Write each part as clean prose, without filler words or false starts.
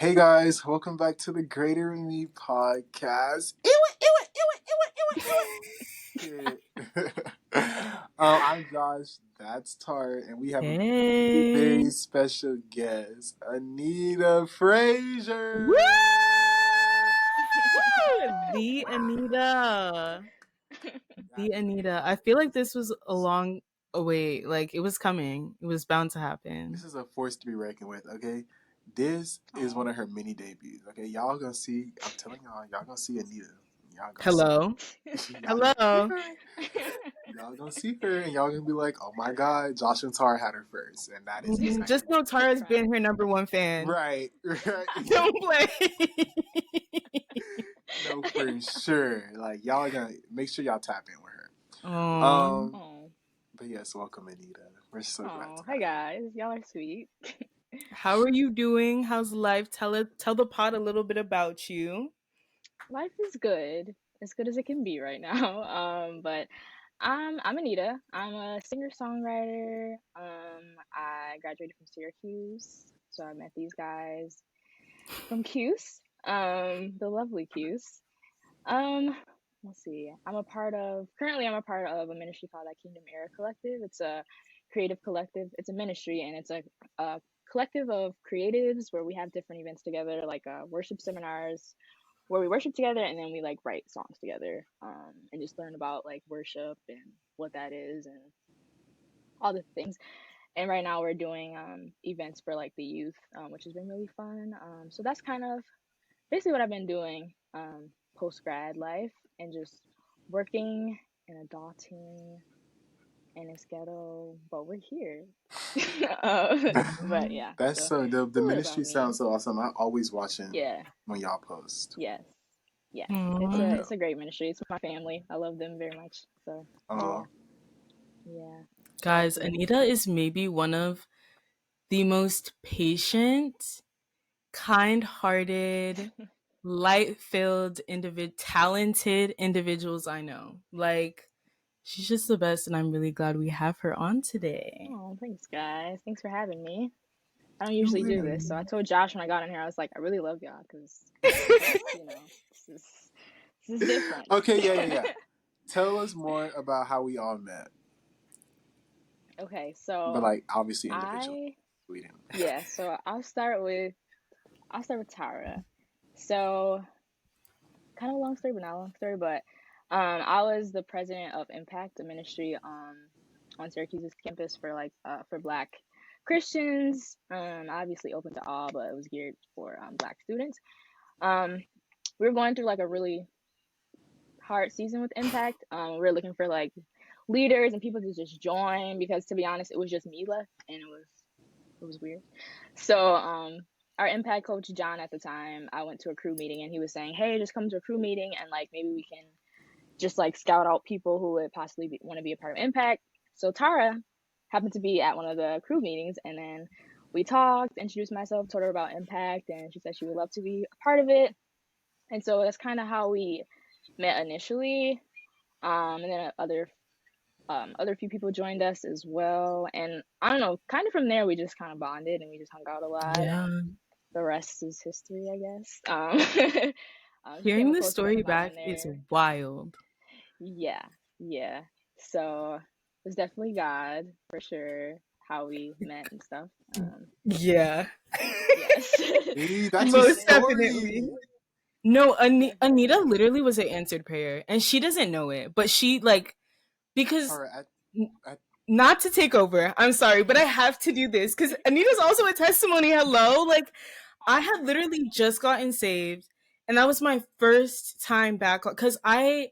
Hey guys, welcome back to the Greater Me podcast. I'm Josh, that's Tart, and we have a Hey. very special guest, Anita Frasier. Woo! The Anita. The Anita. I feel like this was a long away. Like it was coming. It was bound to happen. This is a force to be reckoned with, okay? This is one of her mini debuts, okay? Y'all gonna see, I'm telling y'all gonna see Anita. Y'all gonna see. Hello. Y'all gonna see Hello. her. Y'all gonna see her and y'all gonna be like, oh my god, Josh and Tara had her first, and that is Just exactly know Tara's been her number one fan. right. Don't play. No, for sure. Like y'all are gonna make sure y'all tap in with her. Oh. Oh, But yes, welcome Anita. We're so glad to hi have guys. Y'all are sweet. How are you doing? How's life? Tell the pod a little bit about you. Life is good. As good as it can be right now. But I'm Anita. I'm a singer-songwriter. I graduated from Syracuse. So I met these guys from Cuse. The lovely Cuse. Um, let's see. Currently I'm a part of a ministry called that Kingdom Era Collective. It's a creative collective. It's a ministry and it's a collective of creatives where we have different events together, like worship seminars where we worship together and then we like write songs together, and just learn about like worship and what that is and all the things. And right now we're doing events for like the youth, which has been really fun. So that's kind of basically what I've been doing post grad life and just working and adulting and it's ghetto, but we're here. But yeah, That's so so the a little ministry about me. sounds so awesome. I'm always watching Yeah, when y'all post. yes, yes. It's So a Aw. it's a great ministry. It's my family. I love them very much. So uh, yeah, yeah, it's all Guys, good. Anita is maybe one of the most patient, kind-hearted, light-filled, talented individuals I know. Like she's just the best, and I'm really glad we have her on today. Oh, thanks guys. Thanks for having me. I don't no usually do this, so I worries. told Josh when I got in here, I was like, I really love y'all because this is this is different. Okay, yeah. Tell us more about how we all met, Okay, but so like obviously individually. I We didn't. yeah, so I'll start with Tara. So kind of long story, but not a long story, but I was the president of Impact, a ministry on Syracuse's campus for for Black Christians. Obviously open to all, but it was geared for Black students. Um, we were going through like a really hard season with Impact. We were looking for like leaders and people to just join because to be honest, it was just me left and it was weird. So our Impact coach John at the time, I went to a crew meeting and he was saying, "Hey, just come to a crew meeting and like maybe we can just like scout out people who would possibly want to be a part of Impact." So Tara happened to be at one of the crew meetings and then we talked, introduced myself, told her about Impact, and she said she would love to be a part of it. And so that's kind of how we met initially. And then other few people joined us as well. And I don't know, kind of from there we just kind of bonded and we just hung out a lot. Yeah. And the rest is history, I guess. Became Hearing a the close friend story of mine back is there. wild. Yeah, yeah. So it was definitely God for sure how we met and stuff. Yeah. Yes. See, that's a Most story. definitely. No, Anita Definitely. literally was an answered prayer, and she doesn't know it, but she like because Tara, at not to take over. I'm sorry, but I have to do this because Anita's also a testimony. Hello, like I had literally just gotten saved, and that was my first time back because I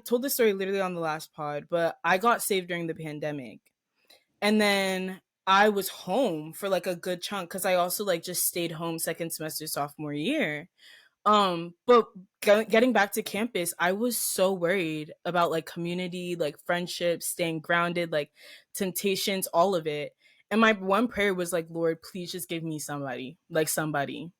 told the story literally on the last pod, but I got saved during the pandemic, and then I was home for like a good chunk because I also like just stayed home second semester sophomore year. But getting back to campus, I was so worried about like community, like friendships, staying grounded, like temptations, all of it. And my one prayer was like, Lord, please just give me somebody, like somebody.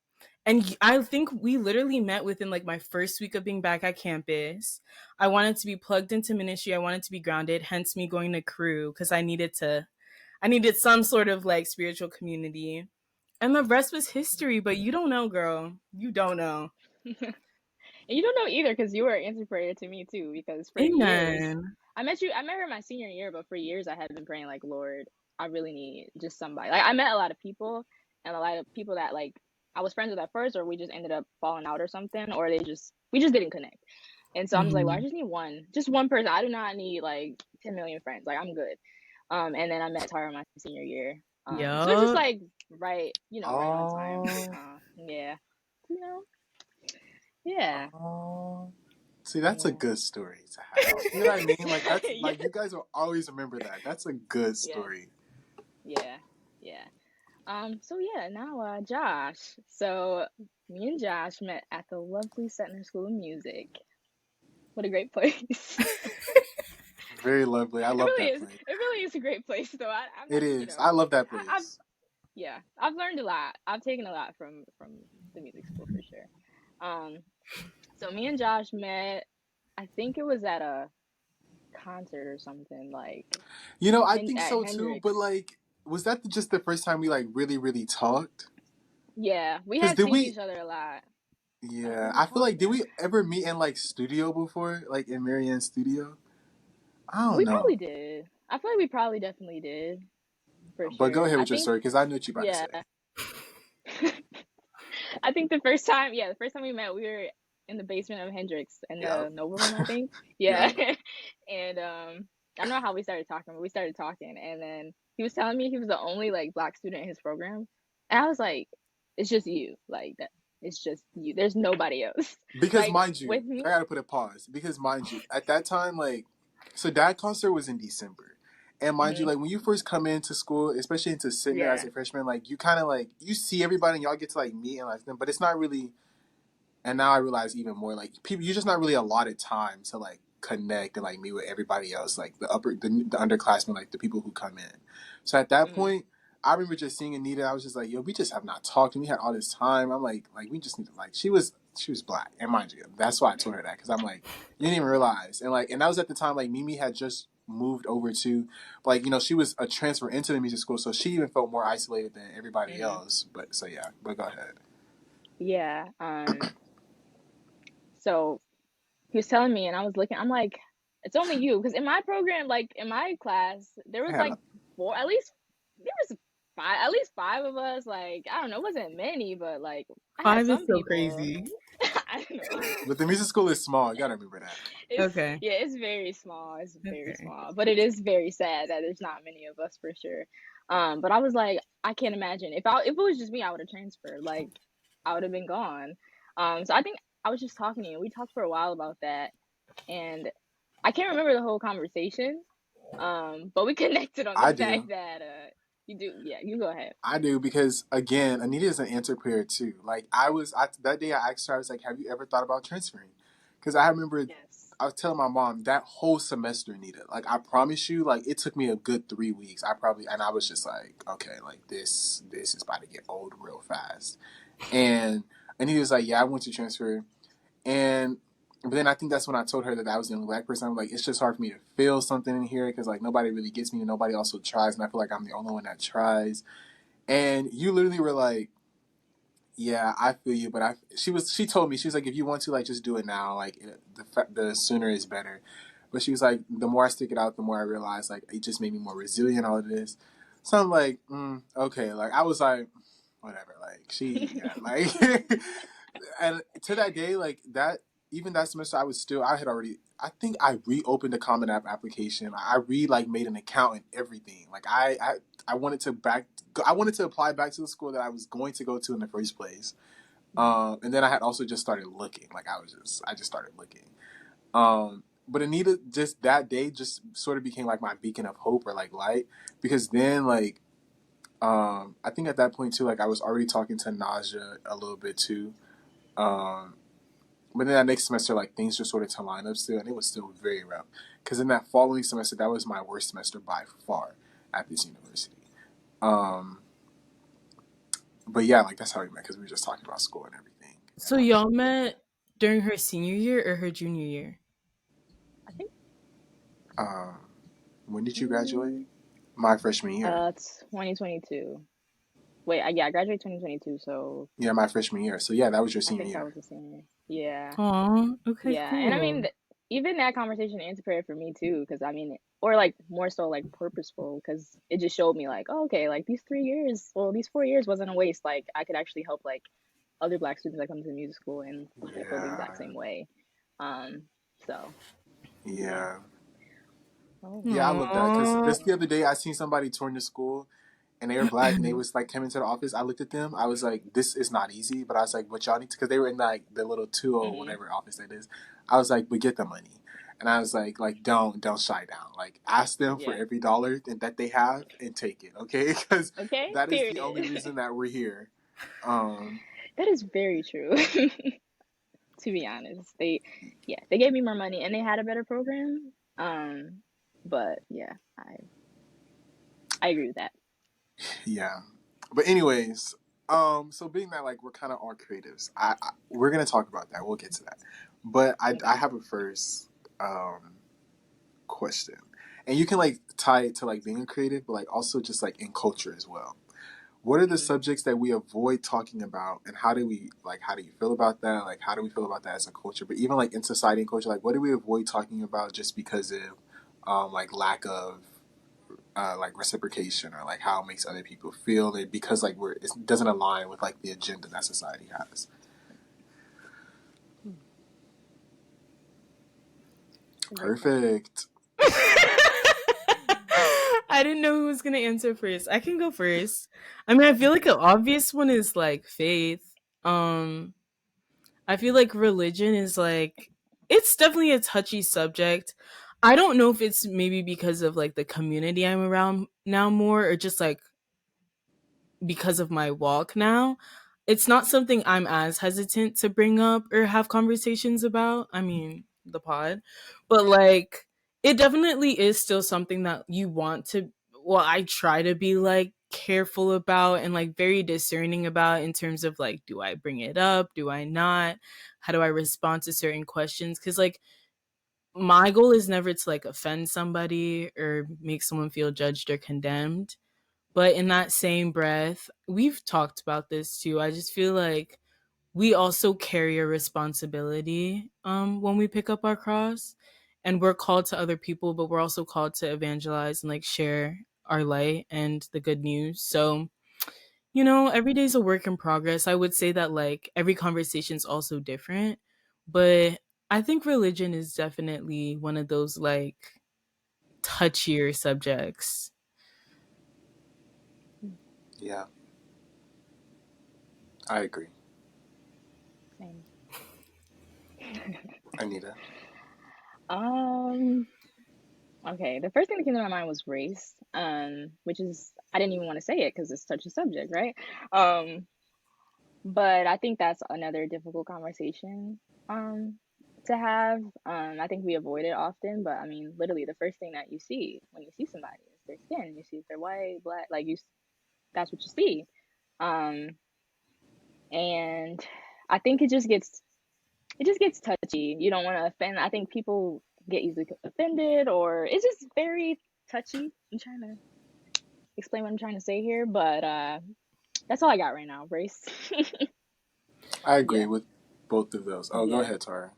And I think we literally met within like my first week of being back at campus. I wanted to be plugged into ministry. I wanted to be grounded, hence me going to crew because I needed some sort of like spiritual community. And the rest was history, but you don't know, girl. You don't know. And you don't know either because you were an interpreter to me too. Because for years, Amen. I met her my senior year, but for years I had been praying like, Lord, I really need just somebody. Like I met a lot of people, and a lot of people that like I was friends with at first, or we just ended up falling out or something, or we just didn't connect. And so I'm just like, well, I Mhm. just need just one person. I do not need like 10 million friends. Like I'm good. And then I met Tara my senior year. So it's just Yup. like right, right on time. Oh, Yeah, you know, yeah, oh. See, that's a yeah, good story to have. You know what I mean? Like that's yeah, like you guys will always remember that. That's a good yes, story. yeah, yeah. So yeah, now Josh. So me and Josh met at the lovely Setner School of Music. What a great place. Very lovely. I It love really that is. place. It really is a great place though. I'm It not, is. I love that I've place. yeah, I've learned a lot. I've taken a lot from the music school for sure. Um, so me and Josh met. I think it was at a concert or something like You know, I think At so too. But Hendrix. like, was that just the first time we like really, really talked? Yeah, we Because had did seen we? each other a lot. I don't Yeah, think we I feel talked like did then. we ever meet in like studio before, like in Marianne's studio? I don't We know. probably did. I feel like we probably definitely did for But go sure. ahead I with your think story because I know what you're about to yeah. say. I think the first time we met, we were in the basement of Hendrix in Yep. the Nova Room, I think. Yep. Yeah. And I don't know how we started talking, but we started talking, and then he was telling me he was the only like black student in his program, and I was like, it's just you, like that. It's just you. There's nobody else. Because Like mind you, with I me. gotta put a pause. Because mind you, at that time, like, so that concert was in December, and mind you, Hmm. like when you first come into school, especially into sitting there as Yeah. a freshman, like you kind of like you see everybody and y'all get to like meet and like them, but it's not really. And now I realize even more, like people, you're just not really allotted time to like connect and like meet with everybody else, like the underclassmen, like the people who come in. So at that Hmm. point, I remember just seeing Anita. I was just like, yo, we just have not talked, and we had all this time. I'm like we just need to like. She was black, and mind you, that's why I told her that because I'm like, you didn't even realize, and that was at the time like Mimi had just moved over to, like she was a transfer into the music school, so she even felt more isolated than everybody Hmm. else. But so yeah, but go ahead. Yeah. So he was telling me, and I was looking. I'm like, it's only you, because in my program, like in my class, there I was had like four, at least there was five, at least five of us. Like I don't know, it wasn't many, but like I had 5 is some so people. crazy. I don't know. but the music school is small. You gotta remember that. It's Okay. yeah, it's very small. It's very Okay. small, but it is very sad that there's not many of us for sure. But I was like, I can't imagine if it was just me, I would have transferred. Like I would have been gone. So I think I was just talking to you. We talked for a while about that, and I can't remember the whole conversation. But we connected on the I fact do. that you do. Yeah, you go ahead. I do because again, Anita is an interpreter too. Like that day I asked her, I was like, "Have you ever thought about transferring?" Because I remember Yes. I was telling my mom that whole semester, Anita. Like I promise you, like it took me a good 3 weeks. And I was just like, okay, like this is about to get old real fast. And he was like, "Yeah, I want to transfer." And but then I think that's when I told her that I was the only black person. I'm like, it's just hard for me to feel something in here because like nobody really gets me and nobody also tries, and I feel like I'm the only one that tries. And you literally were like, "Yeah, I feel you," but she told me she was like, "If you want to, like, just do it now. Like, the sooner is better." But she was like, "The more I stick it out, the more I realize like it just made me more resilient. All of this." So I'm like, okay. Like I was like, whatever. Like yeah, like, and to that day, like that. Even that semester, I had already. I think I reopened a Common App application. Like made an account and everything. Like I wanted to I wanted to apply back to the school that I was going to go to in the first place. And then I had also just started looking. Like I just started looking. But Anita just that day just sort of became like my beacon of hope or like light because then like I think at that point too like I was already talking to Naja a little bit too. Um, but then that next semester like things just sort of to line up still and it was still very rough because in that following semester that was my worst semester by far at this university. Um, but yeah, like that's how we met because we were just talking about school and everything. So y'all met during her senior year or her junior year? I think. Um, when did you graduate? Mm, My freshman year. 2022. Wait, yeah, I graduated 2022, so Yeah, my freshman year. So yeah, that was your I senior think I year. was a senior. Yeah, Aw, okay, yeah, and I mean, cool. even that conversation answered for me too, because I mean, or like more so like purposeful, because it just showed me like, oh, okay, like these 3 years, well, these 4 years wasn't a waste. Like I could actually help like other Black students that come to music school and I feel the Yeah, exact same way. Um, so yeah. yeah, Oh, yeah. I love that because Aw. just the other day I seen somebody touring the school and they were black and they was like came into the office. I looked at them. I was like, this is not easy, but I was like, but y'all need to because they were in like the little two or mm-hmm. whatever office that is. I was like, but get the money. And I was like don't shy down. Like ask them for Yeah. every dollar that they have and take it, okay? Because Okay. that is the only Period. reason that we're here. Um, That is very true. To be honest, yeah, they gave me more money and they had a better program. But yeah, I agree with that. yeah. But anyways, so being that like we're kind of all creatives, we're gonna talk about that. We'll get to that. But I Okay. have a first question, and you can like tie it to like being a creative, but like also just like in culture as well. What are the Mm-hmm. subjects that we avoid talking about, and how do we like? How do you feel about that? Like, how do we feel about that as a culture? But even like in society and culture, like, what do we avoid talking about just because of like lack of like reciprocation or like how it makes other people feel it because like it doesn't align with like the agenda that society has. Hmm. That's a great question. Perfect. I didn't know who was gonna answer first. I can go first. I mean, I feel like an obvious one is like faith. Um, I feel like religion is like it's definitely a touchy subject. I don't know if it's maybe because of like the community I'm around now more or just like because of my walk now. It's not something I'm as hesitant to bring up or have conversations about. I mean, the pod. But like it definitely is still something that you want to well, I try to be like careful about and like very discerning about in terms of like do I bring it up? Do I not? How do I respond to certain questions? Cuz like my goal is never to like offend somebody or make someone feel judged or condemned. But in that same breath, we've talked about this too. I just feel like we also carry a responsibility when we pick up our cross and we're called to other people, but we're also called to evangelize and like share our light and the good news. So, every day's a work in progress. I would say that like every conversation is also different, but I think religion is definitely one of those like touchier subjects. Yeah, I agree. Same. Anita. Um. Okay. The first thing that came to my mind was race. Which is I didn't even want to say it because it's such a subject, right? Um. But I think that's another difficult conversation. Um. To have. I think we avoid it often, but I mean, literally, the first thing that you see when you see somebody is their skin. You see if they're white, black, like that's what you see. Um. And I think it just gets touchy. You don't want to offend. I think people get easily offended, or it's just very touchy. I'm trying to explain what I'm trying to say here, but that's all I got right now. Race. I agree Yeah, with both of those. Oh, go yeah. ahead, Tara.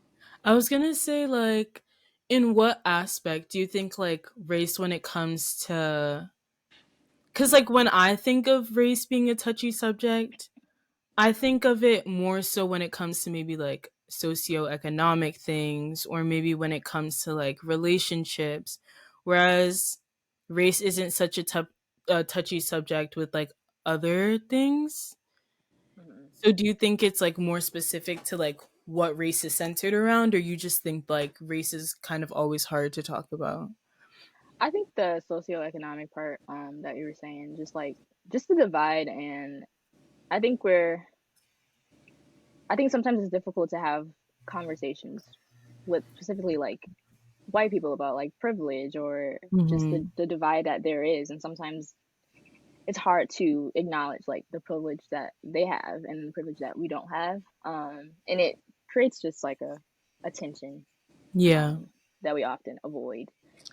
I was gonna say, like, in what aspect do you think, like, race when it comes to. Because, like, when I think of race being a touchy subject, I think of it more so when it comes to maybe, like, socioeconomic things or maybe when it comes to, like, relationships. Whereas race isn't such a touchy subject with, like, other things. Mhm. So do you think it's like more specific to like what race is centered around, or you just think like race is kind of always hard to talk about? I think the socioeconomic part that you were saying, just the divide, and I think we're I think sometimes it's difficult to have conversations with specifically like white people about like privilege or just the, Hmm. the divide that there is, and sometimes it's hard to acknowledge like the privilege that they have and the privilege that we don't have, and it creates just like a tension Yeah, um, that we often avoid.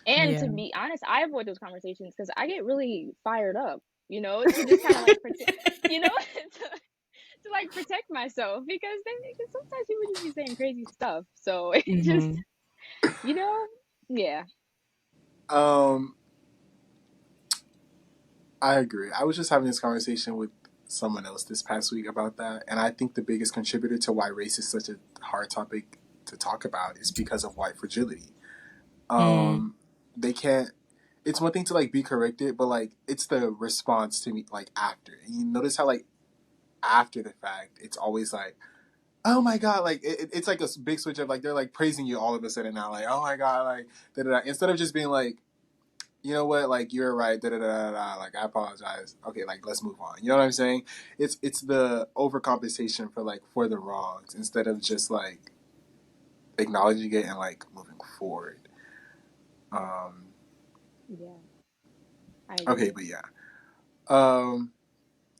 And yeah. to be honest, I avoid those conversations because I get really fired up to just kind of like protect, to like protect myself because sometimes people just be saying crazy stuff. So it just, Mm-hmm. you know, yeah, Um, I agree. I was just having this conversation with someone else this past week about that, and I think the biggest contributor to why race is such a hard topic to talk about is because of white fragility. Mm. They can't. It's one thing to like be corrected, but like it's the response to me like after. And you notice how like after the fact, it's always like, oh my god, like it's like a big switch of like they're like praising you all of a sudden now, like oh my god, like da da da. Instead of just being like, you know what, like you're right, da da da da, like I apologize. Okay, like let's move on. You know what I'm saying? It's the overcompensation for like for the wrongs instead of just like acknowledging it and like moving forward. Um, yeah, I okay, agree. but yeah. Um,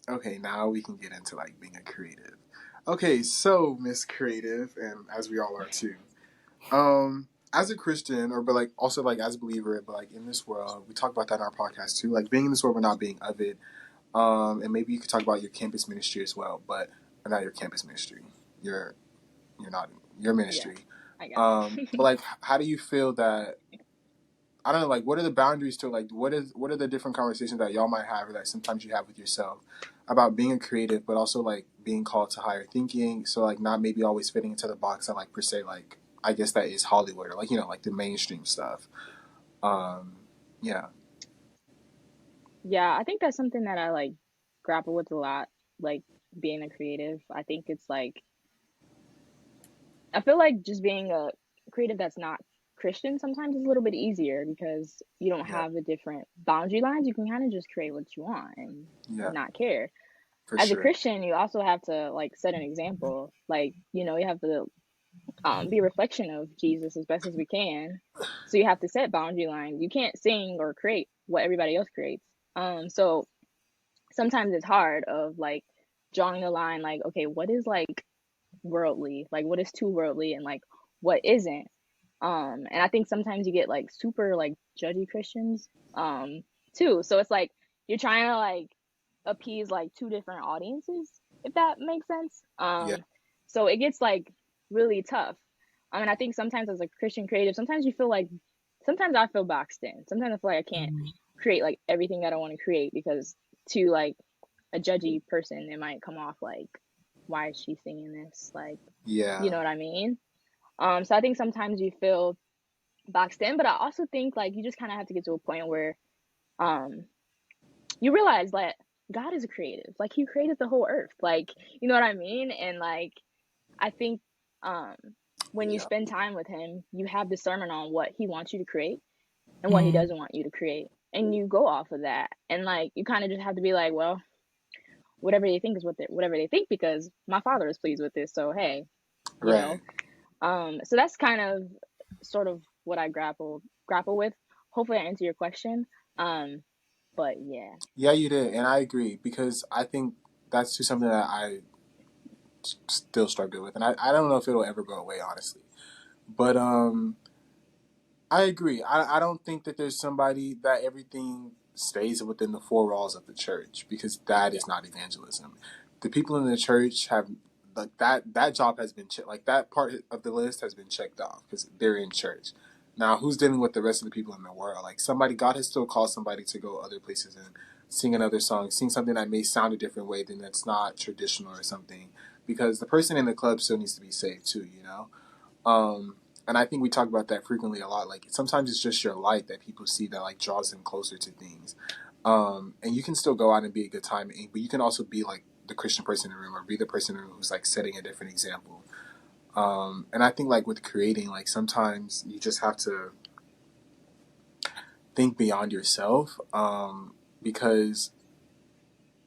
okay, now we can get into like being a creative. Okay, so Miss Creative, and as we all are too. As a Christian, or but like also like as a believer, but like in this world, we talk about that in our podcast too. Like being in this world, but not being of it. And maybe you could talk about your campus ministry as well, but not your campus ministry. You're you're not your Yeah, ministry. I got But it. like, how do you feel that? I don't know. Like, what are the boundaries to like? What are the different conversations that y'all might have, or that sometimes you have with yourself about being a creative, but also like being called to higher thinking. So like, not maybe always fitting into the box that like per se like I guess that is Hollywood or like like the mainstream stuff. Um, yeah, Yeah, I think that's something that I like grapple with a lot, like being a creative. I think it's like I feel like just being a creative that's not Christian sometimes is a little bit easier because you don't yeah, have the different boundary lines. You can kind of just create what you want yeah, and not care. for As a sure. Christian, you also have to like set an example. Like, you have to be a reflection of Jesus as best as we can. So you have to set boundary lines. You can't sing or create what everybody else creates. So sometimes it's hard of like drawing the line like, okay, what is like worldly, like what is too worldly and like what isn't. And I think sometimes you get like super like judgy Christians too, so it's like you're trying to like appease like two different audiences, if that makes sense. Yeah, So it gets like really tough. I mean, I think sometimes as a Christian creative, sometimes you feel like, sometimes I feel boxed in, sometimes I feel like I can't create like everything that I want to create because to like a judgy person, it might come off like, why is she singing this? Like, you yeah, know what I mean? So I think sometimes you feel boxed in, but I also think like you just kind of have to get to a point where um you realize that God is a creative. Like he created the whole earth. Like, you know what I mean? And like I think um when you yeah, spend time with him, you have discernment on what he wants you to create and what he Mm. doesn't want you to create. And you go off of that. And like you kind of just have to be like, well, whatever they think is what whatever they think because my father is pleased with this. So hey, you know. right. So that's kind of sort of what I grapple with. Hopefully I answer your question. Um, but yeah. Yeah, you did, and I agree because I think that's just something that I still struggle with, and I don't know if it'll ever go away, honestly. But I agree. I don't think that there's somebody that everything stays within the four walls of the church because that Yeah. is not evangelism. The people in the church have like that job has been checked. Like that part of the list has been checked off because they're in church. Now, who's dealing with the rest of the people in the world? Like somebody, God has still called somebody to go other places and sing another song, sing something that may sound a different way than that's not traditional or something. Because the person in the club still needs to be saved too, you know. Um, and I think we talk about that frequently a lot. Like sometimes it's just your light that people see that like draws them closer to things. And you can still go out and be a good time, but you can also be like the Christian person in the room or be the person in the room who's like setting a different example. And I think like with creating, like sometimes you just have to think beyond yourself. Because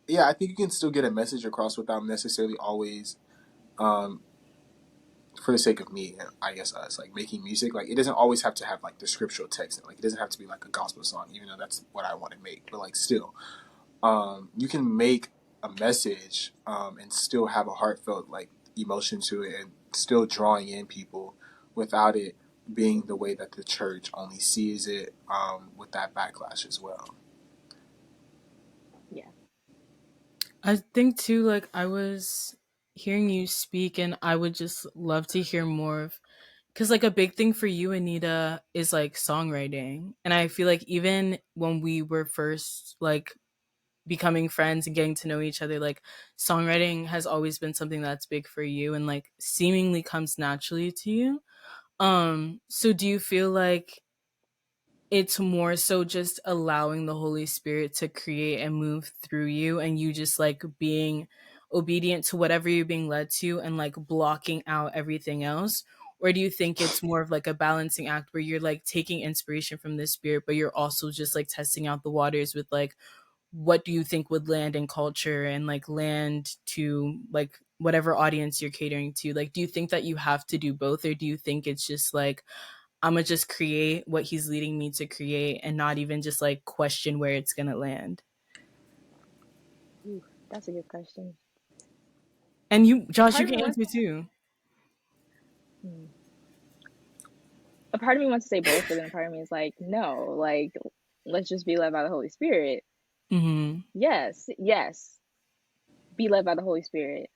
yeah, I think you can still get a message across without necessarily always um, for the sake of me and I guess us, like making music, like it doesn't always have to have like the scriptural text. Like it doesn't have to be like a gospel song, even though that's what I want to make. But like still, you can make a message and still have a heartfelt like emotion to it, and still drawing in people without it being the way that the church only sees it with that backlash as well. Yeah. I think too, like I was hearing you speak, and I would just love to hear more of, because like a big thing for you, Anita, is like songwriting. And I feel like even when we were first like becoming friends and getting to know each other, like songwriting has always been something that's big for you and like seemingly comes naturally to you. So do you feel like it's more so just allowing the Holy Spirit to create and move through you, and you just like being obedient to whatever you're being led to and like blocking out everything else? Or do you think it's more of like a balancing act where you're like taking inspiration from the spirit, but you're also just like testing out the waters with like, what do you think would land in culture and like land to like whatever audience you're catering to? Like, do you think that you have to do both, or do you think it's just like, I'm gonna just create what he's leading me to create and not even just like question where it's gonna land? Ooh, that's a good question. And you, A Josh, part you of me can wants, answer too. hmm, a part of me wants to say both, but then a part of me is like, no, like let's just be led by the Holy Spirit. Hmm. Yes, yes, be led by the Holy Spirit.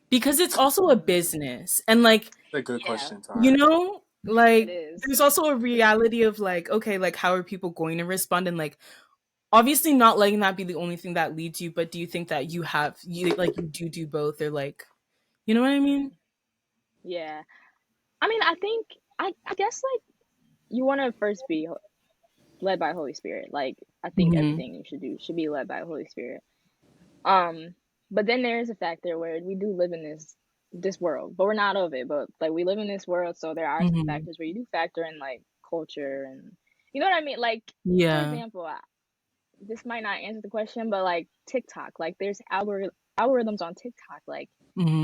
Because it's also a business, and like, That's a good Yeah, question, you Tara. know, it like is. there's also a reality of like, okay, like how are people going to respond, and like obviously not letting that be the only thing that leads you, but do you think that you like you do both, or like, you know what I mean? Mhm. Yeah. I mean, I think I guess like you want to first be led by Holy Spirit. Like I think Hmm. everything you should do should be led by Holy Spirit. Um, but then there is a factor where we do live in this world, but we're not of it. But like we live in this world, so there are some Hmm. factors where you do factor in like culture and you know what I mean. Like for Yeah. example, this might not answer the question, but like TikTok, like there's algorithms on TikTok, like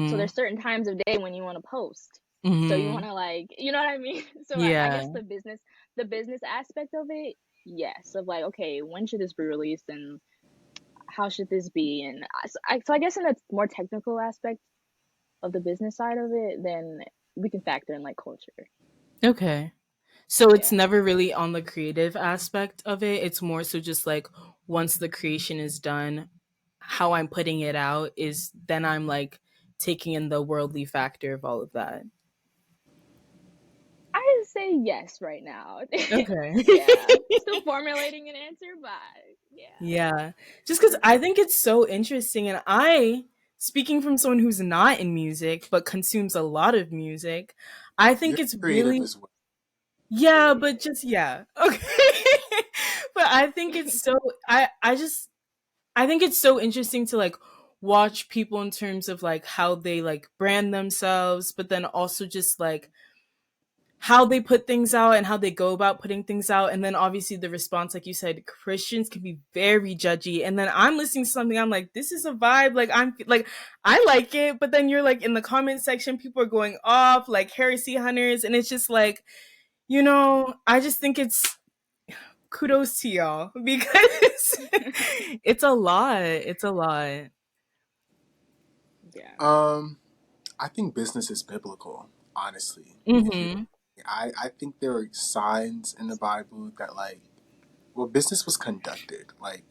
so Hmm. there's certain times of day when you want to post. So you want Hmm. to like, you know what I mean? So I Yeah. guess the business aspect of it, yes, of like, okay, when should this be released and how should this be? And so I guess in a more technical aspect of the business side of it, then we can factor in like culture. Okay. So it's Yeah. never really on the creative aspect of it. It's more so just like once the creation is done, how I'm putting it out is then I'm like taking in the worldly factor of all of that. I would say yes right now. Okay. Yeah. Still formulating an answer, but yeah. Yeah. Just because I think it's so interesting. And I, speaking from someone who's not in music but consumes a lot of music, I You're think it's creative really, as well. yeah, Really but just, yeah. Okay. But I think it's so, I just, I think it's so interesting to like watch people in terms of like how they like brand themselves, but then also just like how they put things out and how they go about putting things out. And then obviously the response, like you said, Christians can be very judgy. And then I'm listening to something, I'm like, this is a vibe. Like, I'm like, I like it. But then you're like in the comment section, people are going off like heresy hunters. And it's just like, I just think it's kudos to y'all because it's a lot. It's a lot. yeah. Um, I think business is biblical, honestly. If you, Mm-hmm. I think there are signs in the Bible that like, well, business was conducted. Like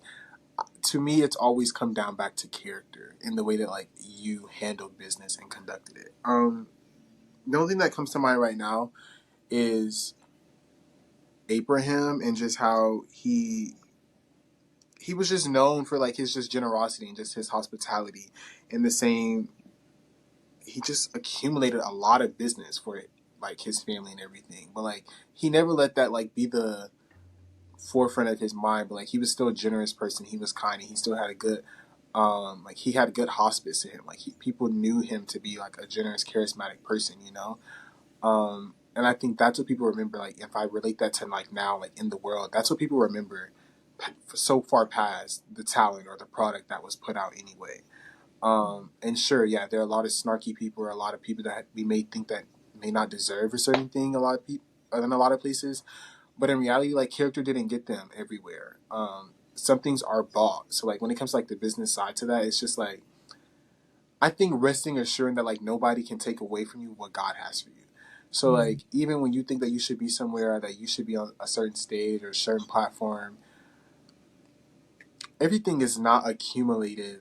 to me, it's always come down back to character in the way that like you handled business and conducted it. The only thing that comes to mind right now is Abraham and just how he was just known for like his just generosity and just his hospitality. In the same, he just accumulated a lot of business for it, like his family and everything. But like he never let that like be the forefront of his mind. But like he was still a generous person. He was kind and he still had a good like he had a good hospice to him. Like people knew him to be like a generous, charismatic person, you know. And I think that's what people remember. Like if I relate that to like now, like in the world, that's what people remember. So far past the talent or the product that was put out anyway. And sure, yeah, there are a lot of snarky people or a lot of people that we may think that may not deserve a certain thing. A lot of people in a lot of places, but in reality, like character didn't get them everywhere. Some things are bought. So like when it comes to like the business side to that, it's just like I think resting assuring that like nobody can take away from you what God has for you. So Mm-hmm. like even when you think that you should be somewhere, that you should be on a certain stage or a certain platform, everything is not accumulated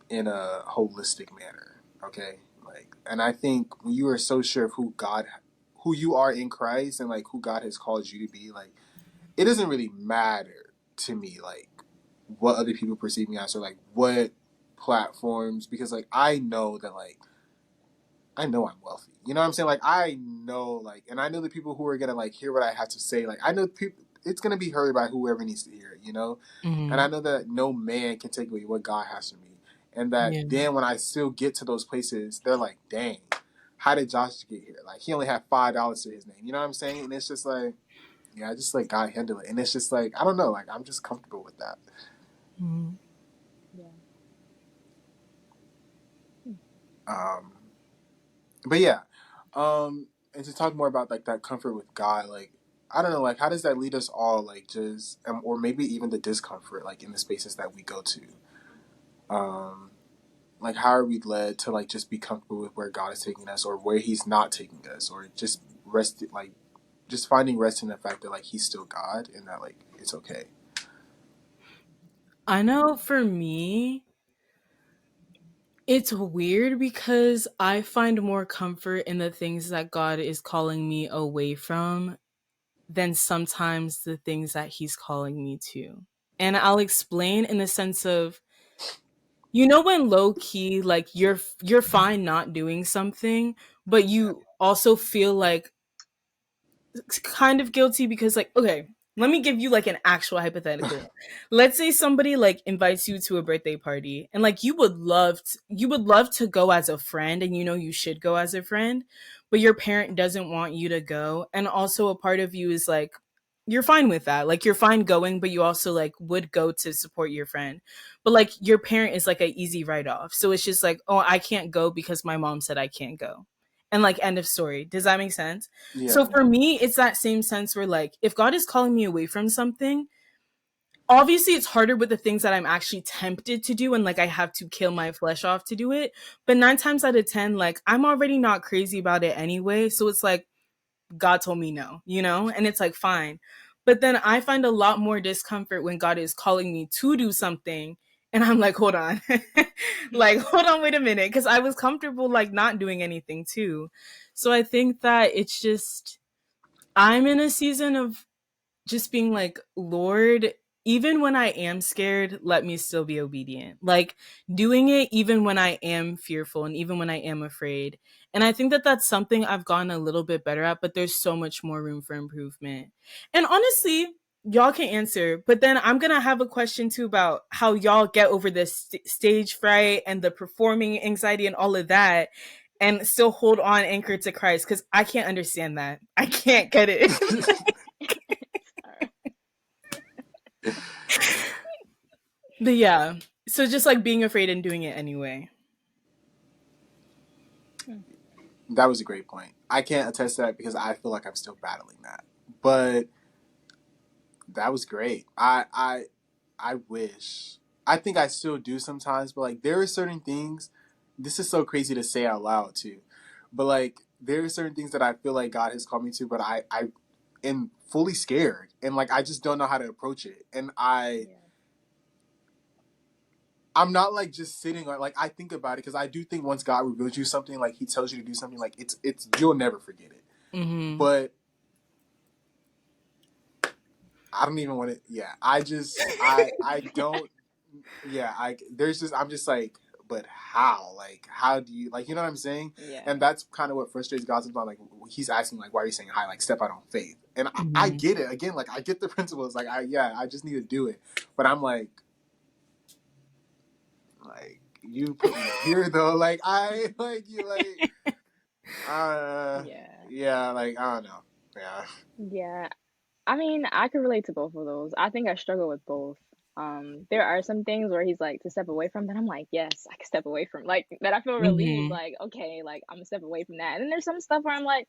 in a holistic manner. Okay, like, and I think when you are so sure of who you are in Christ, and like who God has called you to be, like it doesn't really matter to me, like what other people perceive me as, or like what platforms, because like I know that, like I know I'm wealthy. You know what I'm saying? Like I know, like, and I know the people who are gonna like hear what I have to say. Like I know people, it's gonna be heard by whoever needs to hear it. You know, and I Mm-hmm. know that no man can take away what God has for me. And that Yeah. then when I still get to those places, they're like, "Dang, how did Josh get here? Like he only had $5 to his name." You know what I'm saying? And it's just like, yeah, I just like God handle it. And it's just like I don't know, like I'm just comfortable with that. Mm-hmm. Yeah. Um, but yeah, and to talk more about like that comfort with God, like I don't know, like how does that lead us all, like just or maybe even the discomfort, like in the spaces that we go to, um, like how are we led to like just be comfortable with where God is taking us or where He's not taking us, or just rest, like just finding rest in the fact that like He's still God and that like it's okay. I know for me, it's weird because I find more comfort in the things that God is calling me away from than sometimes the things that He's calling me to. And I'll explain in the sense of, when low key, like you're fine not doing something, but you also feel like kind of guilty because, like, okay, let me give you like an actual hypothetical. Let's say somebody like invites you to a birthday party, and like you would love to go as a friend, and you should go as a friend, but your parent doesn't want you to go, and also a part of you is like, you're fine with that, like you're fine going, but you also like would go to support your friend, but like your parent is like a easy write off, so it's just like, oh, I can't go because my mom said I can't go, and like end of story. Does that make sense? So Yeah, for me, it's that same sense where, like, if God is calling me away from something, obviously it's harder with the things that I'm actually tempted to do and like I have to kill my flesh off to do it. But 9 times out of 10, like I'm already not crazy about it anyway. So it's like, God told me no, and it's like, fine. But then I find a lot more discomfort when God is calling me to do something. And I'm like, hold on, like, hold on, wait a minute. Cause I was comfortable like not doing anything too. So I think that it's just, I'm in a season of just being like, Lord, even when I am scared, let me still be obedient. Like doing it even when I am fearful and even when I am afraid. And I think that that's something I've gotten a little bit better at, but there's so much more room for improvement. And honestly, y'all can answer, but then I'm going to have a question too about how y'all get over this stage fright and the performing anxiety and all of that and still hold on anchored to Christ, because I can't understand that. I can't get it. But yeah, so just like being afraid and doing it anyway. that was a great point. I can't attest to that because I feel like I'm still battling that, but that was great. I wish. I think I still do sometimes, but like there are certain things. This is so crazy to say out loud too, but like there are certain things that I feel like God has called me to, but I am fully scared and like I just don't know how to approach it, and Yeah. I'm not like just sitting on, like I think about it because I do think once God reveals you something, like He tells you to do something, like it's you'll never forget it. Mm-hmm. But I don't even want to. Yeah, I don't. Yeah, I there's just I'm just like, but how? Like, how do you like? You know what I'm saying? Yeah. And that's kind of what frustrates God sometimes. Like, He's asking, like, why are you saying hi? Like, step out on faith. And I Mm-hmm. get it again. Like, I get the principles. Like, I just need to do it. But I'm like you put me here though. Like, I like you like Yeah. yeah. Like I don't know. Yeah. Yeah. I mean, I could relate to both of those. I think I struggle with both. There are some things where he's like to step away from that I'm like, yes, I can step away from, like that I feel relieved, Mm-hmm. like, okay, like I'm gonna step away from that. And then there's some stuff where I'm like,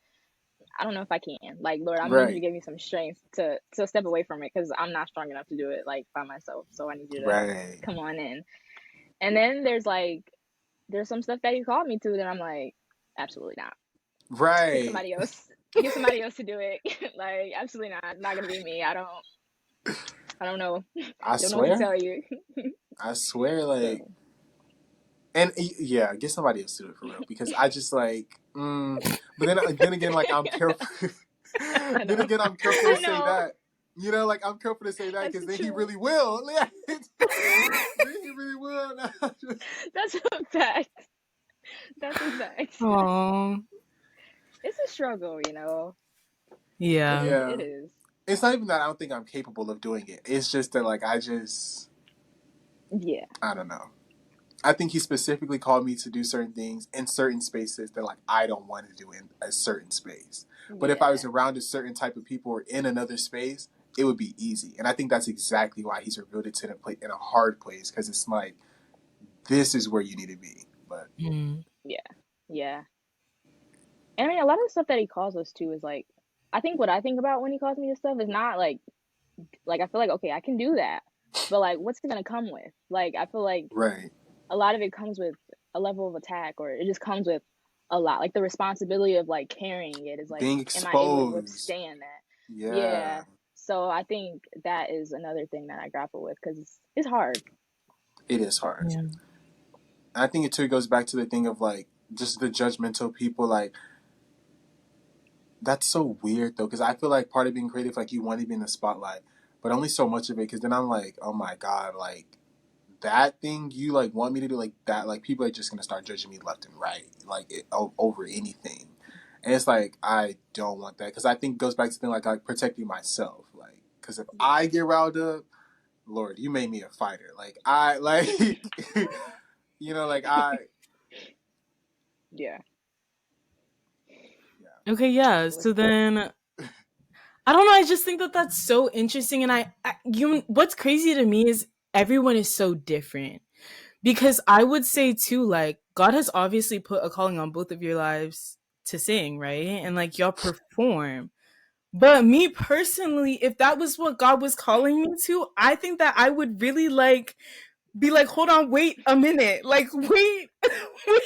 I don't know if I can. Like, Lord, I'm gonna need you to Right. give me some strength to step away from it because I'm not strong enough to do it like by myself. So I need you to Right. come on in. And then there's some stuff that you called me to that I'm like, absolutely not. Pick Right. somebody else. Get somebody else to do it. Like, absolutely not. It's not gonna be me. I don't know. I Don't know what to swear. tell you. I swear, like, So and yeah, get somebody else to do it for real because I just like, but then again, like I'm careful. I Then know. again, I'm careful to I say know. that. You know, like I'm careful to say that That's because the then he truth. really will. Then he really will. That's a fact. That's a fact. Oh, It's a struggle, you know. yeah. It Yeah, is. it's not even that I don't think I'm capable of doing it. It's just that like Yeah. I don't know. I think he specifically called me to do certain things in certain spaces that like I don't want to do in a certain space. But if I was Yeah. around a certain type of people or in another space, it would be easy. And I think that's exactly why he's revealed it to the in a hard place because it's like this is where you need to be. But Mm. Yeah. Yeah. And I mean, a lot of the stuff that he calls us to is like, I think what I think about when he calls me to stuff is not like I feel like okay, I can do that, but like, what's it gonna come with? Like, I feel like right, a lot of it comes with a level of attack, or it just comes with a lot. Like the responsibility of like carrying it is like, being am I able to exposed. withstand that? Yeah, Yeah. So I think that is another thing that I grapple with because it's hard. it is hard. Yeah. I think it too goes back to the thing of like just the judgmental people. Like that's so weird though because I feel like part of being creative, like you want to be in the spotlight, but only so much of it. Because then I'm like, oh my god, like that thing you like want me to do like that, like people are just gonna start judging me left and right, like over anything, and it's like I don't want that because I think it goes back to the thing like protecting myself, like because if Yeah. I get riled up, Lord, you made me a fighter, like I like you know, like I Yeah. yeah Okay, yeah. What's So then I don't know. I just think that that's so interesting, and what's crazy to me is everyone is so different because I would say too, like God has obviously put a calling on both of your lives to sing, right? And like y'all perform. But me personally, if that was what God was calling me to, I think that I would really like be like, hold on, wait a minute, like wait, wait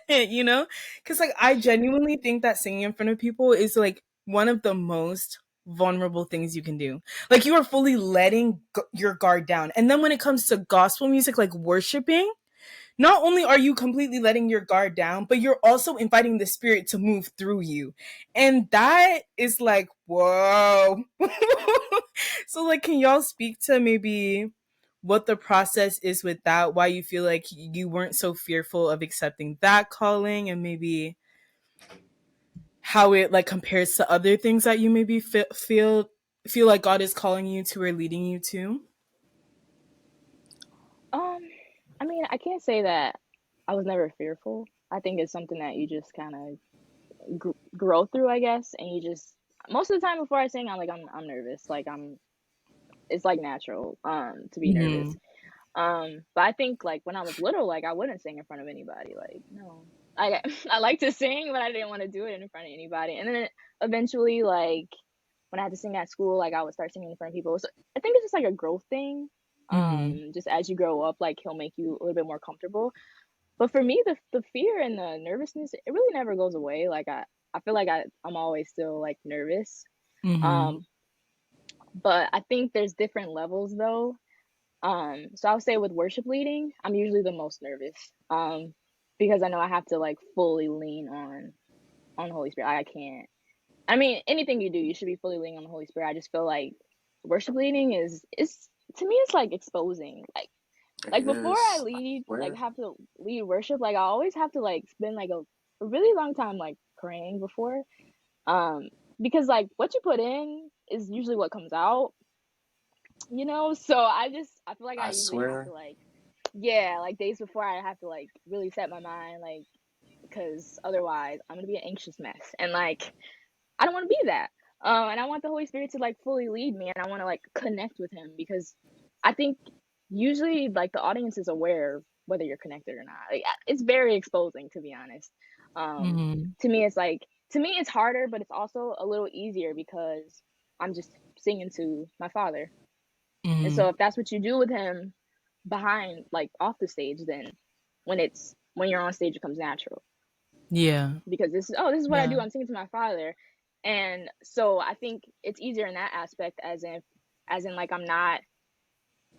a minute, because like I genuinely think that singing in front of people is like one of the most vulnerable things you can do. Like you are fully letting your guard down, and then when it comes to gospel music, like worshiping, not only are you completely letting your guard down, but you're also inviting the spirit to move through you. And that is like, whoa. So, like, can y'all speak to maybe what the process is with that? Why you feel like you weren't so fearful of accepting that calling, and maybe how it like compares to other things that you maybe feel like God is calling you to or leading you to? um I mean, I can't say that I was never fearful. I think it's something that you just kind of grow through, I guess, and you just most of the time before I sing, I'm nervous. Like I'm it's like natural to be nervous. Mm-hmm. But I think like when I was little, like I wouldn't sing in front of anybody. Like no, I I like to sing, but I didn't want to do it in front of anybody. And then eventually, like when I had to sing at school, like I would start singing in front of people. So I think it's just like a growth thing. Mm-hmm. Just as you grow up, like he'll make you a little bit more comfortable. But for me, the fear and the nervousness, it really never goes away. Like I feel like I'm always still like nervous. Mm-hmm. Um, but I think there's different levels though. So I would say with worship leading, I'm usually the most nervous. Because I know I have to like fully lean on the Holy Spirit. I can't. I mean, anything you do, you should be fully leaning on the Holy Spirit. I just feel like worship leading is to me it's like exposing. it Like before I is. I lead, like swear. have to lead worship, like I always have to like spend like a really long time like praying before. Um, because like what you put in is usually what comes out, you know? So I feel like I I usually have swear. to like yeah, like days before I have to like really set my mind, like because otherwise I'm gonna be an anxious mess. And like I don't want to be that. And I want the Holy Spirit to like fully lead me, and I want to like connect with Him because I think usually like the audience is aware whether you're connected or not. Like, it's very exposing, to be honest. Um, Mm-hmm. to me, it's like to me it's harder, but it's also a little easier because I'm just singing to my Father, and Mm-hmm. so if that's what you do with Him behind like off the stage, then when you're on stage, it comes natural Yeah. because this is what I Yeah. do. I'm singing to my Father, and so I think it's easier in that aspect, as in like I'm not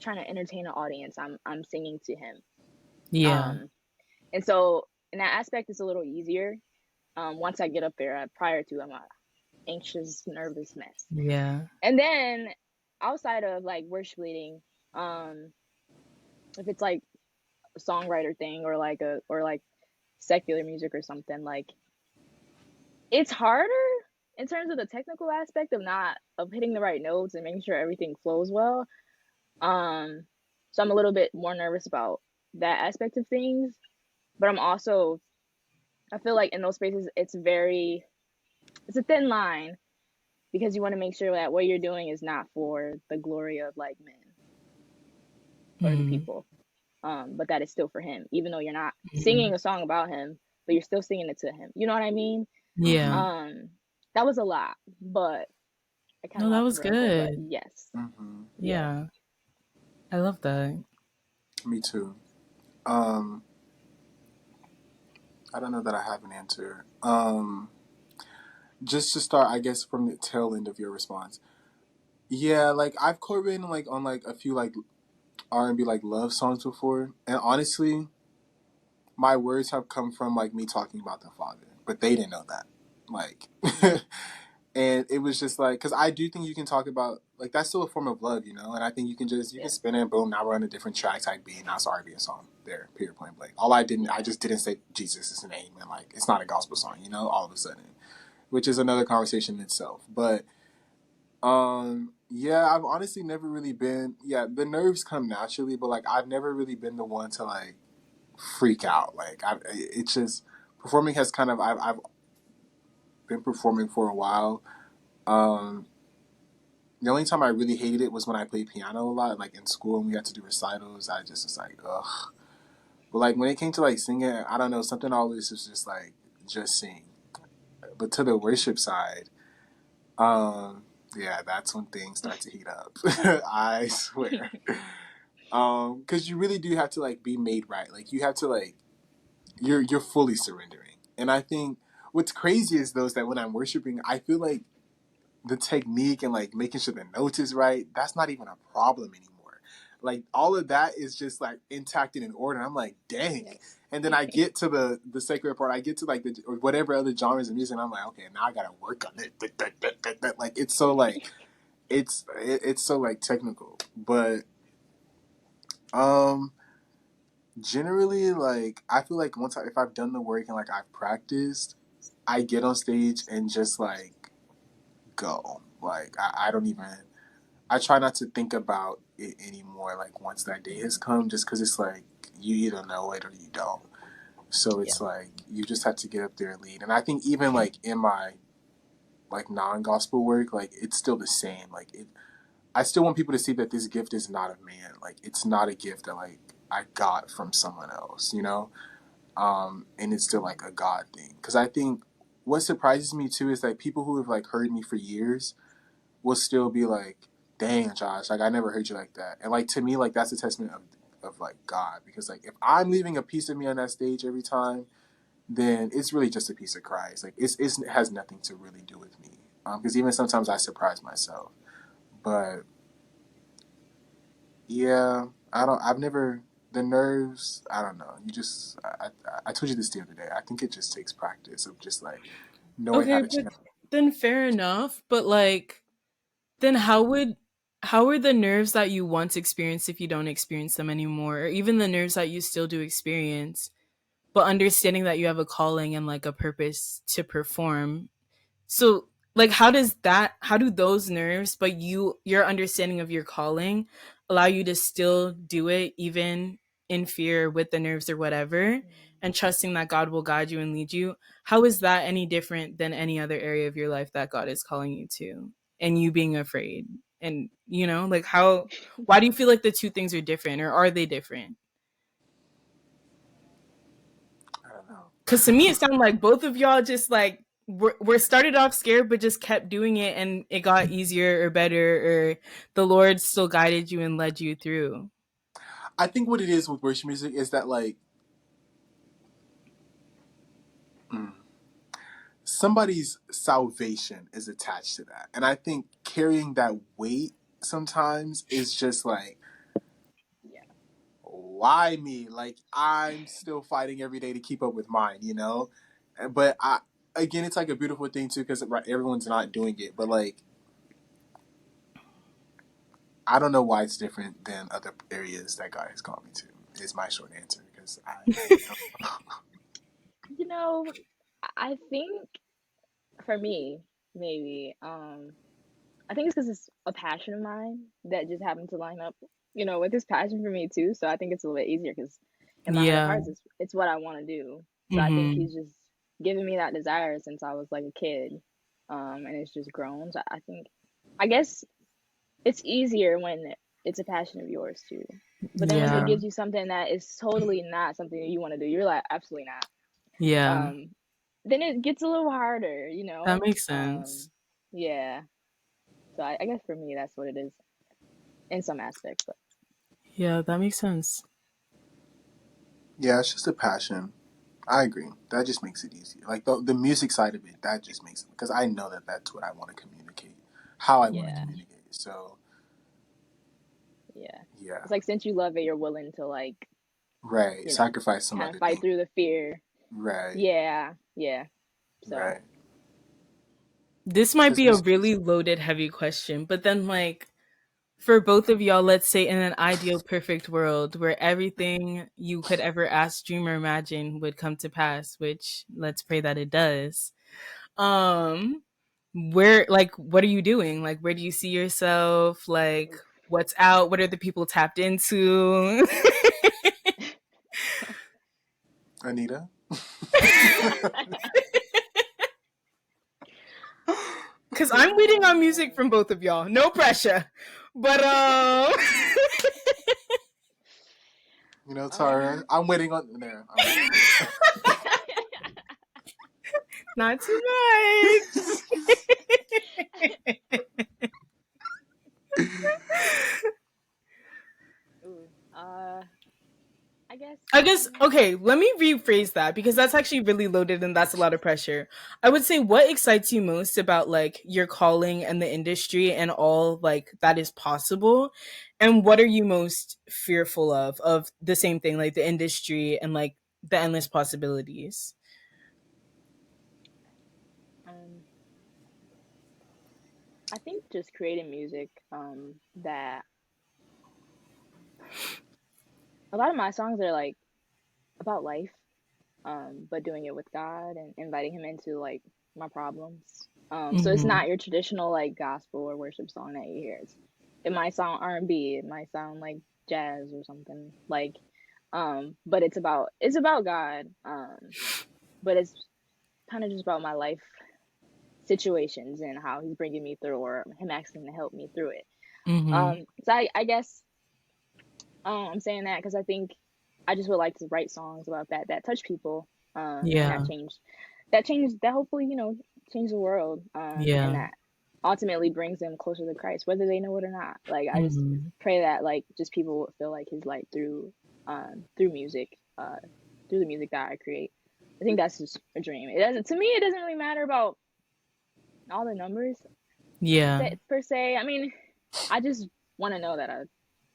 trying to entertain an audience. I'm singing to him. Yeah. And so in that aspect, it's a little easier. Once I get up there, prior to, I'm a anxious, nervous mess. Yeah. And then outside of like worship leading, if it's like a songwriter thing or like secular music or something, like it's harder in terms of the technical aspect of not of hitting the right notes and making sure everything flows well. So I'm a little bit more nervous about that aspect of things, but I feel like in those spaces it's a thin line because you want to make sure that what you're doing is not for the glory of like men or the Mm. people, but that is still for him, even though you're not Mm. singing a song about him, but you're still singing it to him. You know what I mean? Mm-hmm. Yeah. That was a lot, but I kind No, of that lost the was railroad. But good. yes, Mm-hmm. yeah. Yeah. I love that. Me too. Um, I don't know that I have an answer. Just to start, I guess from the tail end of your response. Yeah, like I've co-written like on like a few like R&B like love songs before, and honestly, my words have come from like me talking about the Father, but they didn't know that. Like, and it was just like, because I do think you can talk about like that's still a form of love, you know. And I think you can Yeah. spin it, boom, now we're on a different track type beat. Now it's R&B song there, period, point blank. I just didn't say Jesus is the name, and like it's not a gospel song, you know. All of a sudden, which is another conversation in itself, but yeah, I've honestly never really been. Yeah, the nerves come naturally, but like I've never really been the one to like freak out. Like it's just performing has kind of I've been performing for a while. Um, the only time I really hated it was when I played piano a lot, like in school and we had to do recitals. I just was like, ugh. But like when it came to like singing, I don't know, something always was just like just sing. But to the worship side, um, yeah, that's when things start to heat up. I swear. Because you really do have to like be made right. Like you have to like you're fully surrendering. And I think what's crazy is those that when I'm worshiping, I feel like the technique and like making sure the notes is right, that's not even a problem anymore. Like all of that is just like intact and in order. I'm like, dang. Yes. And then I get to the sacred part. I get to like the or whatever other genres of music. And I'm like, okay, now I gotta work on it. Like it's so like it's so like technical. But um generally like I feel like if I've done the work and like I've practiced, I get on stage and just like go. Like I don't even I try not to think about it anymore. Like once that day has come, just because it's like you either know it or you don't. So Yeah. it's like you just have to get up there and lead. And I think even like in my like non-gospel work, like it's still the same. Like I still want people to see that this gift is not of man. Like it's not a gift that like I got from someone else, you know. And it's still like a God thing. Because I think what surprises me too is that people who have like heard me for years will still be like, dang, Josh, like I never heard you like that. And like to me, like that's a testament of like God. Because like if I'm leaving a piece of me on that stage every time, then it's really just a piece of Christ. Like it has nothing to really do with me. Because even sometimes I surprise myself. But yeah, I've never the nerves. I don't know. I told you this the other day. I think it just takes practice of just like knowing how Okay, to but channel. then fair enough. But like, then how are the nerves that you once experienced if you don't experience them anymore, or even the nerves that you still do experience, but understanding that you have a calling and like a purpose to perform? So like how do those nerves but your understanding of your calling allow you to still do it even in fear with the nerves or whatever, and trusting that God will guide you and lead you? How is that any different than any other area of your life that God is calling you to, and you being afraid? And like how why do you feel like the two things are different, or are they different? I don't Because to me, it know. sounded like both of y'all just like were started off scared, but just kept doing it, and it got easier or better, or the Lord still guided you and led you through. I think what it is with worship music is that like mm, somebody's salvation is attached to that, and I think carrying that weight sometimes is just like why me? Like, I'm still fighting every day to keep up with mine, you know? But again, it's like a beautiful thing too, because right, everyone's not doing it. But like, I don't know why it's different than other areas that God has called me to. Is my short answer because I don't know. You know, I think for me, maybe, I think it's because it's a passion of mine that just happened to line up, with this passion for me too. So I think it's a little bit easier because in my heart of Yeah. hearts, it's what I want to do. So I think Mm-hmm. he's just given me that desire since I was like a kid, and it's just grown. So I guess it's easier when it's a passion of yours too. But then when he Yeah. gives you something that is totally not something that you want to do, you're like, absolutely not. Yeah. Um, then it gets a little harder, That makes sense. Yeah. So I guess for me, that's what it is in some aspects. But Yeah, that makes sense. Yeah, it's just a passion. I agree. That just makes it easy. Like the music side of it, that just makes it because I know that that's what I want to communicate, how I want to yeah, communicate. So yeah. yeah, It's like since you love it, you're willing to like, right. you know, Sacrifice some kind of other fight things. through the fear. Right, Yeah, yeah. So right. This might Because be a music is really loaded, heavy question, but then, like, for both of y'all, let's say in an ideal, perfect world where everything you could ever ask, dream, or imagine would come to pass, which let's pray that it does. Um, where, like, what are you doing? Like, where do you see yourself? Like, oof. what's out? What are the people tapped into? Anita. Because I'm waiting on music from both of y'all. No pressure. But, You know, Tara, um, I'm waiting on there. I'm waiting on you. not too much. ooh, I guess. I guess, okay, let me rephrase that because that's actually really loaded and that's a lot of pressure. I would say what excites you most about like your calling and the industry and all like that is possible? And what are you most fearful of the same thing, like the industry and like the endless possibilities? Um, I think just creating music. That a lot of my songs are like about life. But doing it with God and inviting Him into like my problems. So it's Mm-hmm. not your traditional like gospel or worship song that you hear. It might sound R&B, it might sound like jazz or something like, but it's about God. But it's kind of just about my life situations and how He's bringing me through, or Him asking to help me through it. Mm-hmm. So I guess I'm saying that because I think I just would like to write songs about that touch people, and Yeah. that hopefully change the world, and Yeah. that ultimately brings them closer to Christ, whether they know it or not. Like I just Mm-hmm. pray that like just people would feel like His light through music, through the music that I create. I think that's just a dream. It doesn't to me. It doesn't really matter about all the numbers Yeah. per se. I mean, I just want to know that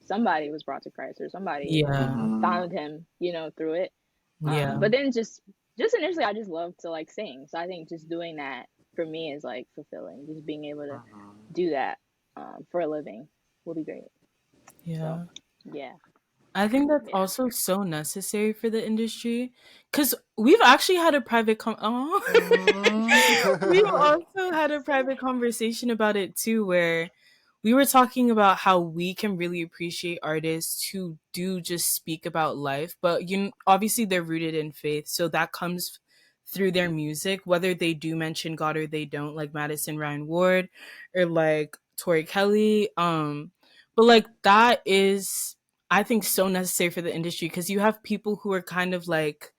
somebody was brought to Christ or somebody Yeah. Mm-hmm. found Him, through it. Yeah. But then just initially, I just love to like sing. So I think just doing that for me is like fulfilling. Just being able to Mm-hmm. do that, for a living will be great. So Yeah. yeah, I think that's yeah. also so necessary for the industry because we've actually had a we've Mm-hmm. also had a private conversation about it too, where we were talking about how we can really appreciate artists who do just speak about life, but obviously they're rooted in faith, so that comes through their music, whether they do mention God or they don't, like Madison Ryan Ward or like Tori Kelly. But like that is, I think, so necessary for the industry because you have people who are kind of like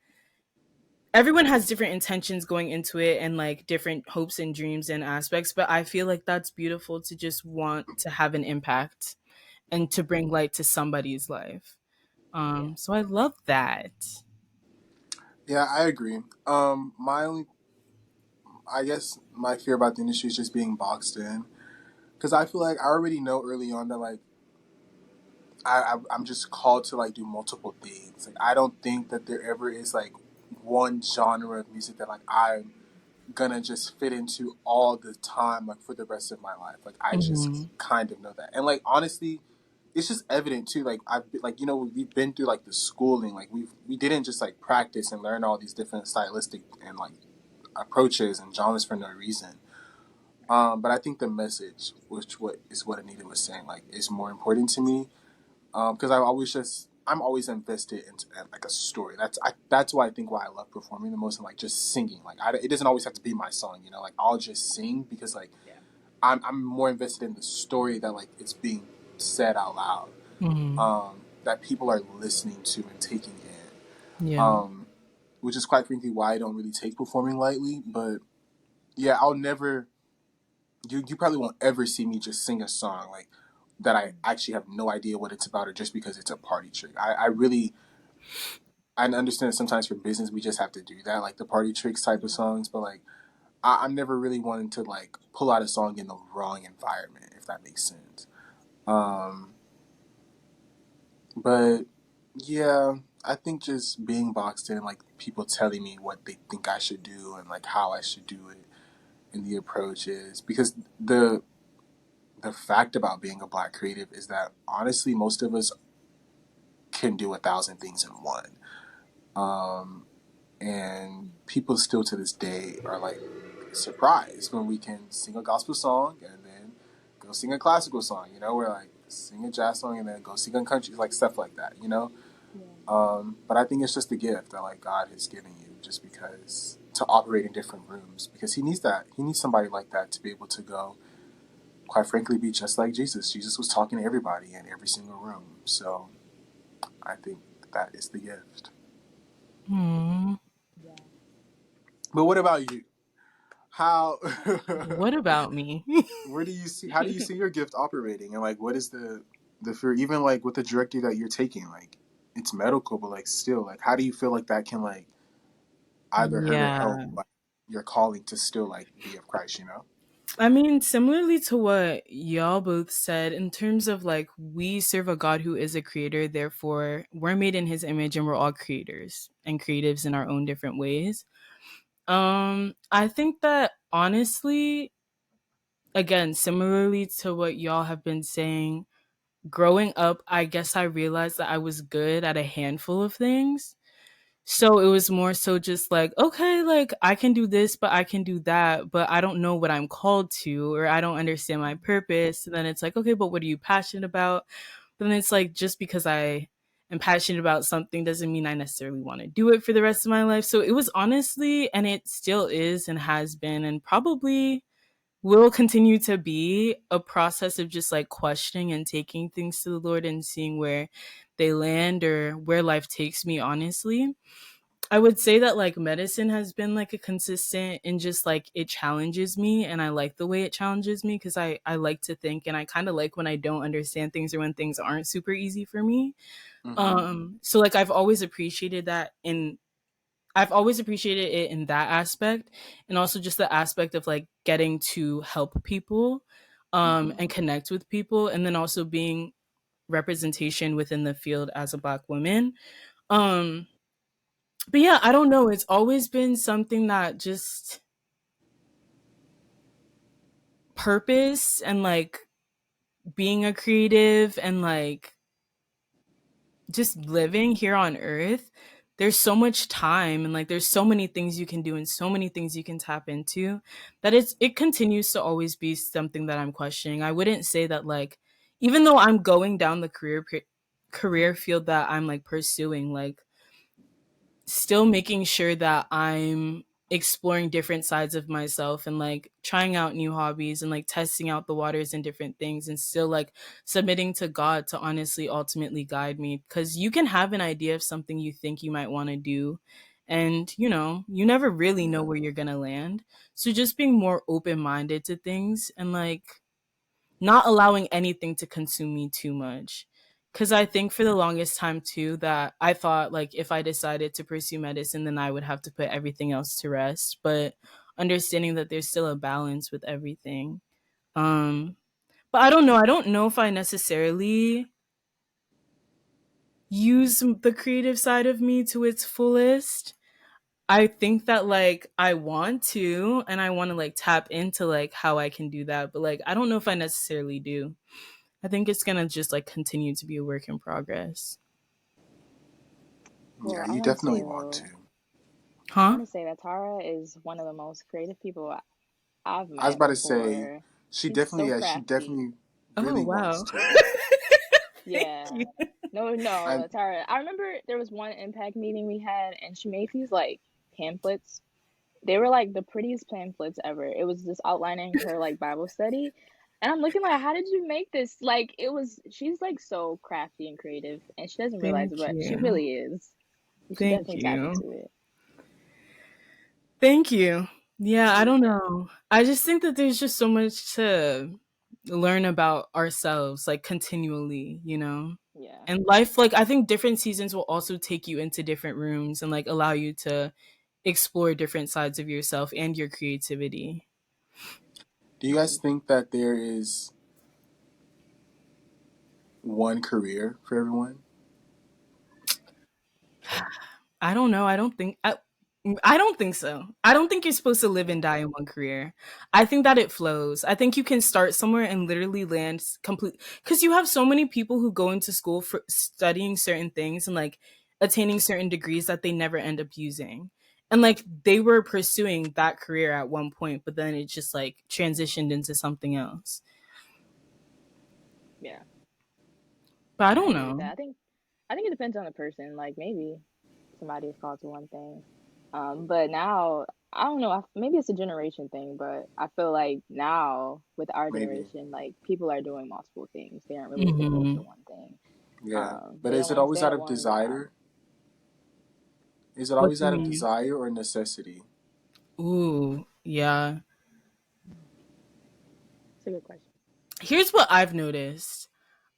everyone has different intentions going into it and like different hopes and dreams and aspects, but I feel like that's beautiful to just want to have an impact and to bring light to somebody's life. Yeah. So I love that. Yeah, I agree. My only, I guess, my fear about the industry is just being boxed in, because I feel like I already know early on that like I'm just called to like do multiple things. Like I don't think that there ever is like one genre of music that like I'm gonna just fit into all the time like for the rest of my life. Like I just Hmm. kind of know that. And like honestly, it's just evident too. Like like we've been through like the schooling. Like we didn't just like practice and learn all these different stylistic and like approaches and genres for no reason. But I think the message, which what is what Anita was saying, like is more important to me. Because I'm always invested in like a story. That's why I think why I love performing the most and like just singing. Like it doesn't always have to be my song, you know. Like I'll just sing because like Yeah. I'm more invested in the story that like it's being said out loud. Hmm. That people are listening to and taking in. Yeah. Which is quite frankly why I don't really take performing lightly. But yeah, I'll never. You probably won't ever see me just sing a song like that I actually have no idea what it's about or just because it's a party trick. I really I understand sometimes for business we just have to do that, like the party tricks type of Yeah. songs, but like I'm never really wanting to like pull out a song in the wrong environment, if that makes sense. Um, but yeah, I think just being boxed in, like people telling me what they think I should do and like how I should do it and the approach is because the fact about being a black creative is that honestly most of us can do 1,000 things in one. Um, and people still to this day are like surprised when we can sing a gospel song and then go sing a classical song. You know, we're like sing a jazz song and then go sing a country, like stuff like that. You know, Yeah. but I think it's just a gift that like God has given you, just because to operate in different rooms because He needs that. He needs somebody like that to be able to go. Quite frankly, be just like Jesus. Jesus was talking to everybody in every single room. So I think that is the gift. Hmm. Yeah. But what about you? How What about me? where do you see how do you see your gift operating and like what is the fear even like with the directory that you're taking like it's medical but like still like how do you feel like that can like either hurt or help Yeah. like your calling to still like be of Christ, you know? I mean, similarly to what y'all both said, in terms of like, we serve a God who is a creator, therefore, we're made in his image and we're all creators and creatives in our own different ways. I think that honestly, again, similarly to what y'all have been saying, growing up, I guess I realized that I was good at a handful of things. So it was more so just like, okay, like I can do this, but I can do that, but I don't know what I'm called to, or I don't understand my purpose. And then it's like, okay, but what are you passionate about? But then it's like, just because I am passionate about something doesn't mean I necessarily want to do it for the rest of my life. So it was honestly, and it still is and has been, and probably will continue to be a process of just like questioning and taking things to the Lord and seeing where they land or where life takes me, honestly. I would say that like medicine has been like a consistent and just like it challenges me, and I like the way it challenges me because I like to think, and I kind of like when I don't understand things or when things aren't super easy for me. Mm-hmm. So like I've always appreciated that, and I've always appreciated it in that aspect, and also just the aspect of like getting to help people Mm-hmm. and connect with people, and then also being representation within the field as a black woman. Um but yeah, I don't know. It's always been something that just purpose and like being a creative and like just living here on earth. There's so much time and like there's so many things you can do and so many things you can tap into that it continues to always be something that I'm questioning. I wouldn't say that like even though I'm going down the career field that I'm like pursuing, like still making sure that I'm exploring different sides of myself and like trying out new hobbies and like testing out the waters and different things and still like submitting to God to honestly ultimately guide me, because you can have an idea of something you think you might want to do, and you never really know where you're going to land. So just being more open-minded to things and like not allowing anything to consume me too much. Because I think for the longest time too that I thought like if I decided to pursue medicine, then I would have to put everything else to rest. But understanding that there's still a balance with everything. Um, but I don't know. I don't know if I necessarily use the creative side of me to its fullest. I think that like I want to, and I want to like tap into like how I can do that, but like I don't know if I necessarily do. I think it's going to just like continue to be a work in progress. Yeah, Well, you definitely want to. I Huh? want to say that Tara is one of the most creative people I've I was met about to say before. she She's definitely, so yeah, she crafty. definitely Oh, really wants wow. to. Thank Yeah. you. No, I no, Tara. I remember there was one impact meeting we had, and she made these like pamphlets. They were like the prettiest pamphlets ever. It was just outlining her like Bible study. And I'm looking like, how did you make this? Like, she's like so crafty and creative, and she doesn't realize it, Thank but she you. really is. You should Thank definitely tap you. into it. Thank you. Yeah, I don't Yeah, know. I just think that there's just so much to learn about ourselves, like continually, you know? yeah. And life, like, I think different seasons will also take you into different rooms and like allow you to explore different sides of yourself and your creativity. do you guys think that there is one career for everyone? I don't know. I don't think so. I don't think you're supposed to live and die in one career. I think that it flows. I think you can start somewhere and literally land complete because you have so many people who go into school for studying certain things and like attaining certain degrees that they never end up using. And like they were pursuing that career at one point, but then it just like transitioned into something else. Yeah, But I I don't agree with know. that. I think it depends on the person. Like maybe somebody is called to one thing, but now I don't know. Maybe it's a generation thing, but I feel like now with our Maybe. generation, like people are doing multiple things. They aren't really devoted to Hmm. one thing. Yeah. But They is don't it want to always stay out at of one job. desire? Is it What always do you out of mean? desire or necessity? Ooh, yeah. It's a good question. Here's what I've noticed.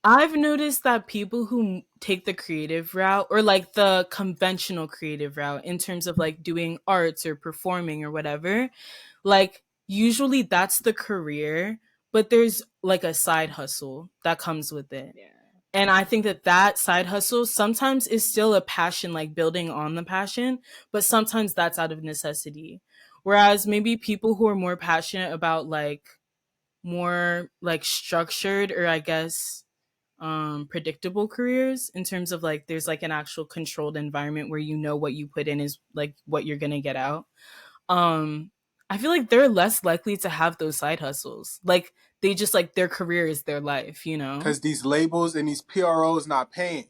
I've noticed that people who take the creative route or like the conventional creative route in terms of like doing arts or performing or whatever, like usually that's the career, but there's like a side hustle that comes with it. Yeah, And I think that that side hustle sometimes is still a passion, like building on the passion, but sometimes that's out of necessity. Whereas maybe people who are more passionate about like more like structured or I guess predictable careers in terms of like there's like an actual controlled environment where you know what you put in is like what you're gonna get out. um I feel like they're less likely to have those side hustles, like they just like their career is their life, you know. Because these labels and these PROs not paying.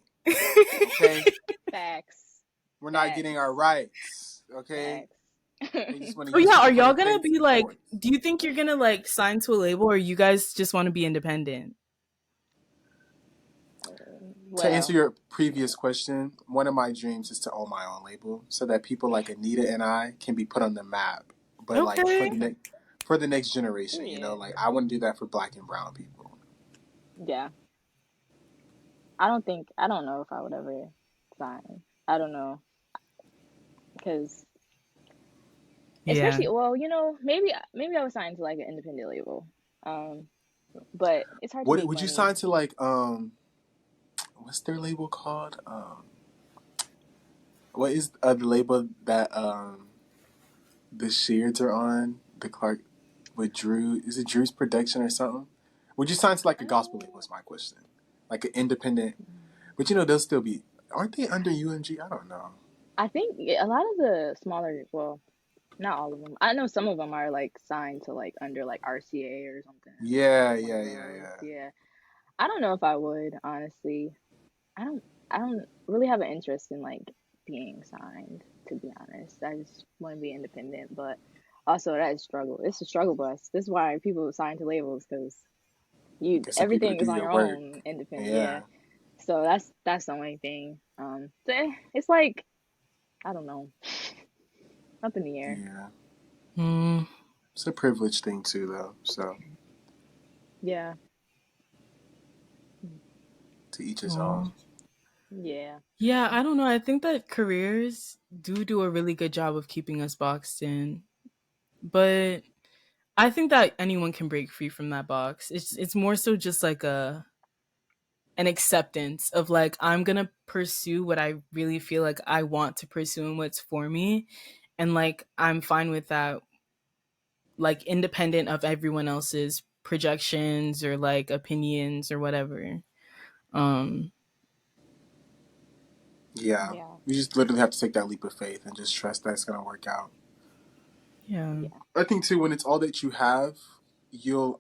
Okay? facts, We're not getting our facts, rights. Okay? facts. They just want to Oh use yeah, are people for y'all their gonna clicks be and like, points. do you think you're gonna like sign to a label or you guys just want to be independent? To answer Well, your previous question, one of my dreams is to own my own label so that people like Anita and I can be put on the map. But like Okay. for the next generation, you know, period. like I want to do that for black and brown people. Yeah, I don't know if I would ever sign. I don't know because Yeah. especially well, maybe I was signed to like an independent label. Um, but it's hard to What make would you money. sign to like what's their label called? What is the label that the Sheards are on? The Clark with Drew, is it Drew's production or something? Would you sign to like a gospel label is my question. Like an independent, but you know they'll still be, aren't they under UMG? I don't know. I think a lot of the smaller, well, not all of them. I know some of them are like signed to like under like RCA or something, Yeah, one of yeah, yeah, those. yeah. Yeah, I don't know if I would honestly. I don't. I don't really have an interest in like being signed. To be honest, I just want to be independent. But also that is struggle. It's a struggle bus. This is why people sign to labels because you Get some people to everything do is on your your work. own independent. Yeah. Yeah, So that's the only thing. So it's like I don't know, up in the air. yeah. Mm, It's a privilege thing too, though. So Yeah. to each his own. oh. Yeah. Yeah, I don't know. I think that careers do a really good job of keeping us boxed in, but I think that anyone can break free from that box. It's more so just like a an acceptance of like I'm gonna pursue what I really feel like I want to pursue and what's for me, and like I'm fine with that, like independent of everyone else's projections or like opinions or whatever. Um, Yeah. Yeah. You just literally have to take that leap of faith and just trust that it's gonna work out. yeah, Yeah. I think too, when it's all that you have, you'll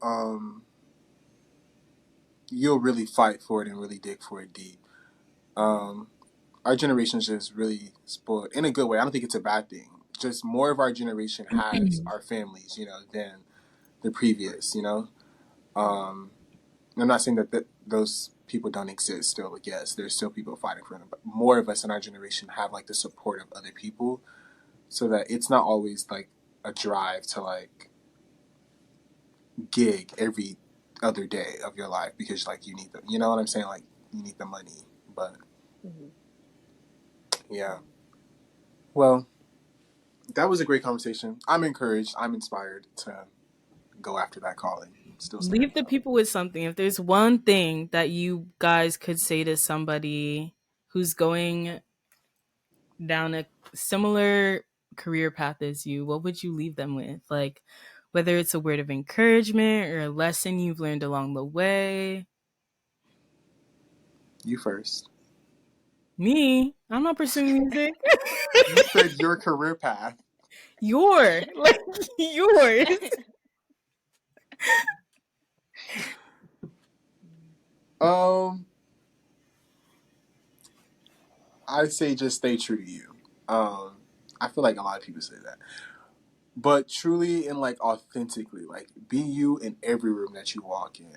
you'll really fight for it and really dig for it deep. Um, our generation is just really spoiled in a good way. I don't think it's a bad thing. Just more of our generation has our families, than the previous. I'm not saying that those people don't exist still. Like, yes, there's still people fighting for them, but more of us in our generation have like the support of other people, so that it's not always like a drive to like gig every other day of your life because like you need the, you know what I'm saying, like you need the money. But Hmm. yeah, well, that was a great conversation. I'm encouraged. I'm inspired to go after that calling. Still staying leave the out. people with something. If there's one thing that you guys could say to somebody who's going down a similar career path as you, what would you leave them with? Like, whether it's a word of encouragement or a lesson you've learned along the way. You first. Me, I'm not pursuing music. You said your career path. Like yours. Um, I say just stay true to you. Um, I feel like a lot of people say that, but truly and like authentically, like be you in every room that you walk in.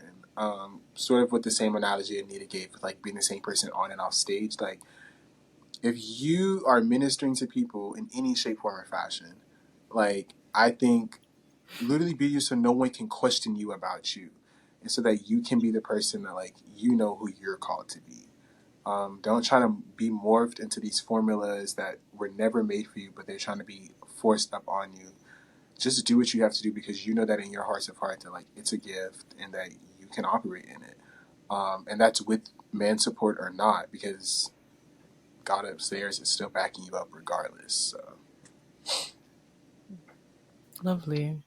Sort of with the same analogy Anita gave, with like being the same person on and off stage. Like if you are ministering to people in any shape, form, or fashion, like I think literally be you so no one can question you about you, and so that you can be the person that like you know who you're called to be. Don't try to be morphed into these formulas that were never made for you, but they're trying to be forced up on you. Just do what you have to do because you know that in your hearts of heart that like it's a gift and that you can operate in it. And that's with man support or not, because God upstairs is still backing you up regardless. So. Lovely.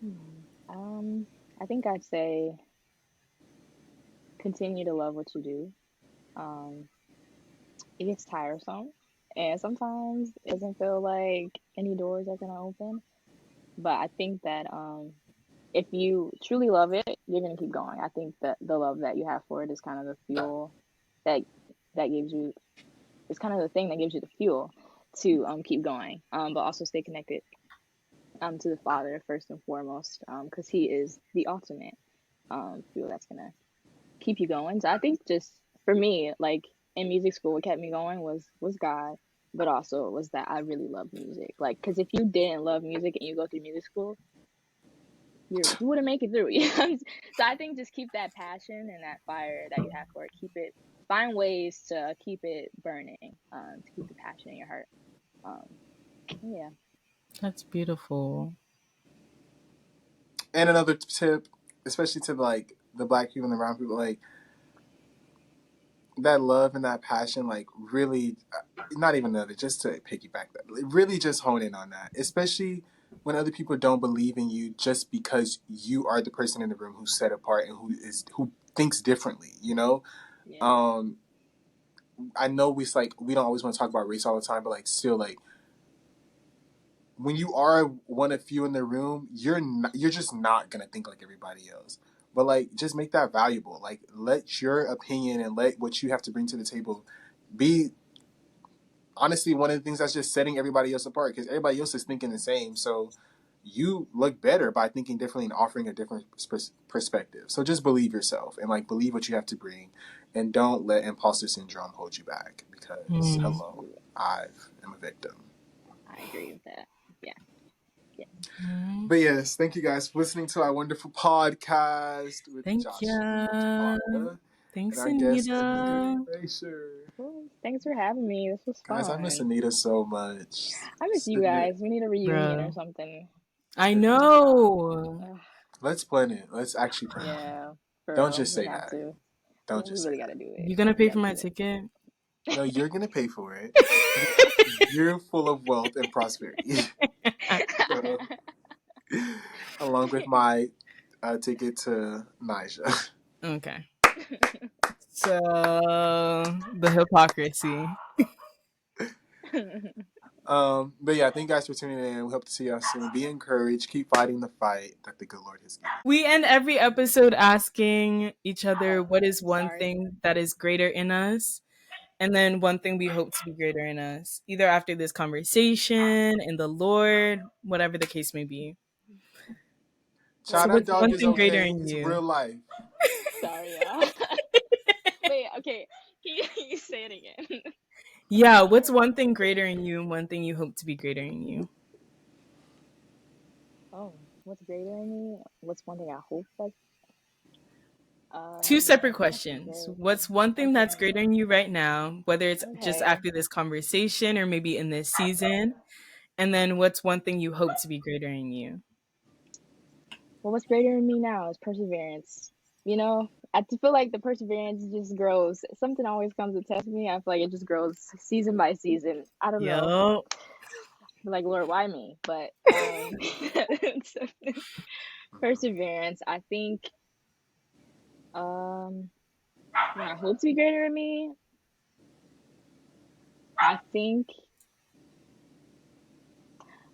Hmm. I think I'd say continue to love what you do. Um, it gets tiresome, and sometimes it doesn't feel like any doors are gonna open. But I think that if you truly love it, you're gonna keep going. I think that the love that you have for it is kind of the fuel that gives you. It's kind of the thing that gives you the fuel to keep going. But also stay connected to the Father first and foremost, because He is the ultimate fuel that's gonna keep you going. So I think just for me, like in music school, what kept me going was God, but also it was that I really love music. Like, because if you didn't love music and you go through music school, you wouldn't make it through. So I think just keep that passion and that fire that you have for it. Keep it. Find ways to keep it burning. To keep the passion in your heart. Um, yeah. That's beautiful. And another tip, especially to like the black people and the brown people, like that love and that passion, like really, not even another, just to piggyback that, really just hone in on that, especially when other people don't believe in you just because you are the person in the room who's set apart and who thinks differently. Yeah. Um, I know we don't always want to talk about race all the time, but like still like when you are one of few in the room, you're just not gonna think like everybody else. But like, just make that valuable. Like, let your opinion and let what you have to bring to the table be honestly one of the things that's just setting everybody else apart because everybody else is thinking the same. So you look better by thinking differently and offering a different perspective. So just believe yourself and like believe what you have to bring, and don't let imposter syndrome hold you back because Mm. hello, I am a victim. I agree with that. Yeah. Yeah. Mm. But yes, thank you guys for listening to our wonderful podcast with Thank Joshua and ya. Tawana and Thanks, our guest Anita Anita. Frasier. Cool. Thanks for having me. This was Guys, I miss fun. Anita so much. I miss you Sitting there, guys. We need a reunion or Bro. something. I Yeah. know. Ugh, let's plan it. Let's actually plan it. yeah. For Don't real. just We say have that. to. Don't We just say really that. gotta do it. You gonna We pay for gotta my do it. ticket? No, you're gonna pay for it. You're full of wealth and prosperity. So, along with my ticket to Niger. Okay. So the hypocrisy. But yeah, thank you guys for tuning in. We hope to see y'all soon. Be encouraged. Keep fighting the fight that the good Lord has given. We end every episode asking each other what is one Sorry. thing that is greater in us, and then one thing we hope to be greater in us, either after this conversation, in the Lord, whatever the case may be. So Child, that what's dog one is thing greater okay. in It's you? real life. Sorry, y'all. Wait, okay. Can you say it again? Yeah, what's one thing greater in you and one thing you hope to be greater in you? Oh, what's greater in me? What's one thing I hope like? Two separate That's a questions. very What's one thing that's okay. greater in you right now, whether it's just Okay. after this conversation or maybe in this season? And then what's one thing you hope to be greater in you? Well, what's greater in me now is perseverance. You know, I feel like the perseverance just grows. Something always comes to test me. I feel like it just grows season by season. I don't know. Yo. Like, Lord, why me? But perseverance. I think what I hope to be greater in me. I think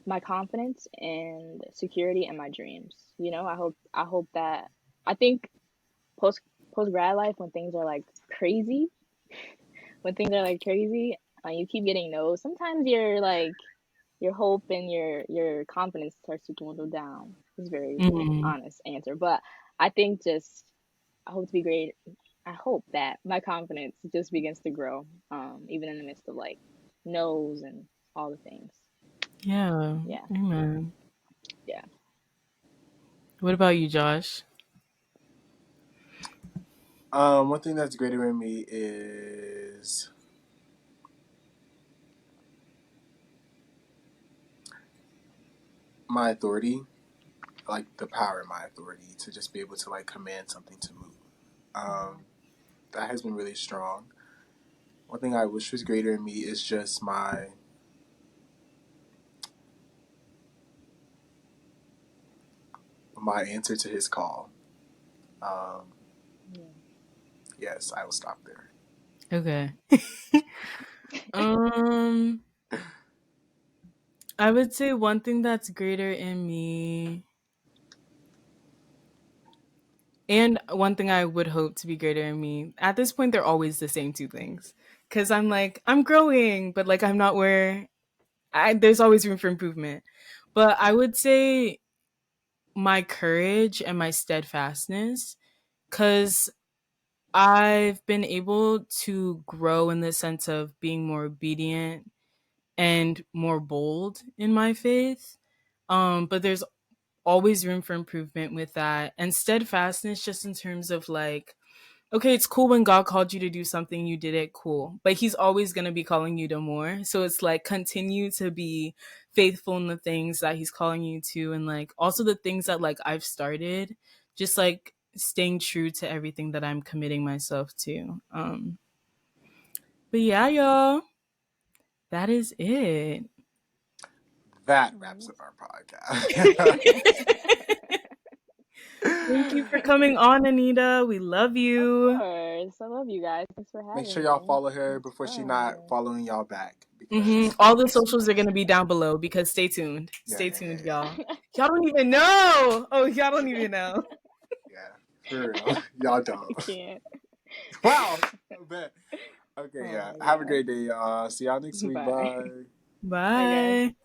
my confidence and security and my dreams. You know, I hope that I think post post grad life when things are like crazy, when things are like crazy, you keep getting no's. Sometimes your hope and your confidence starts to dwindle down. It's a very Mm, honest answer, but I think just I hope to be great. I hope that my confidence just begins to grow, even in the midst of like no's and all the things. yeah. Yeah, Amen. yeah. What about you, Josh? One thing that's greater in me is my authority, like the power in my authority to just be able to like command something to move. Um, that has been really strong. One thing I wish was greater in me is just my answer to his call. Um, Yeah. yes, I will stop there. Okay. um I would say one thing that's greater in me and one thing I would hope to be greater in me. At this point they're always the same two things. Cause I'm like, I'm growing, but like I'm not where there's always room for improvement. But I would say my courage and my steadfastness. Cause I've been able to grow in the sense of being more obedient and more bold in my faith. But there's always room for improvement with that. And steadfastness, just in terms of like, okay, it's cool when God called you to do something, you did it, cool. But He's always going to be calling you to more. So it's like, continue to be faithful in the things that He's calling you to. And like, also the things that like I've started, just like staying true to everything that I'm committing myself to. But yeah, y'all, that is it. That wraps Alright. up our podcast. Thank you for coming on, Anita. We love Of you. course. I love you guys. Thanks for Make sure having y'all me. follow her It's before she not fun. following y'all back because she's All the super socials are sweet. going to be down below because stay tuned. Yeah, Stay yeah, yeah, tuned, yeah. y'all. Y'all don't even know. Oh, y'all don't even know. Yeah, for real. Y'all I don't. can't. Wow. I bet. Okay, Oh yeah. my Have a god. great day, y'all. See y'all next week. Bye. Bye. Bye, guys. Bye.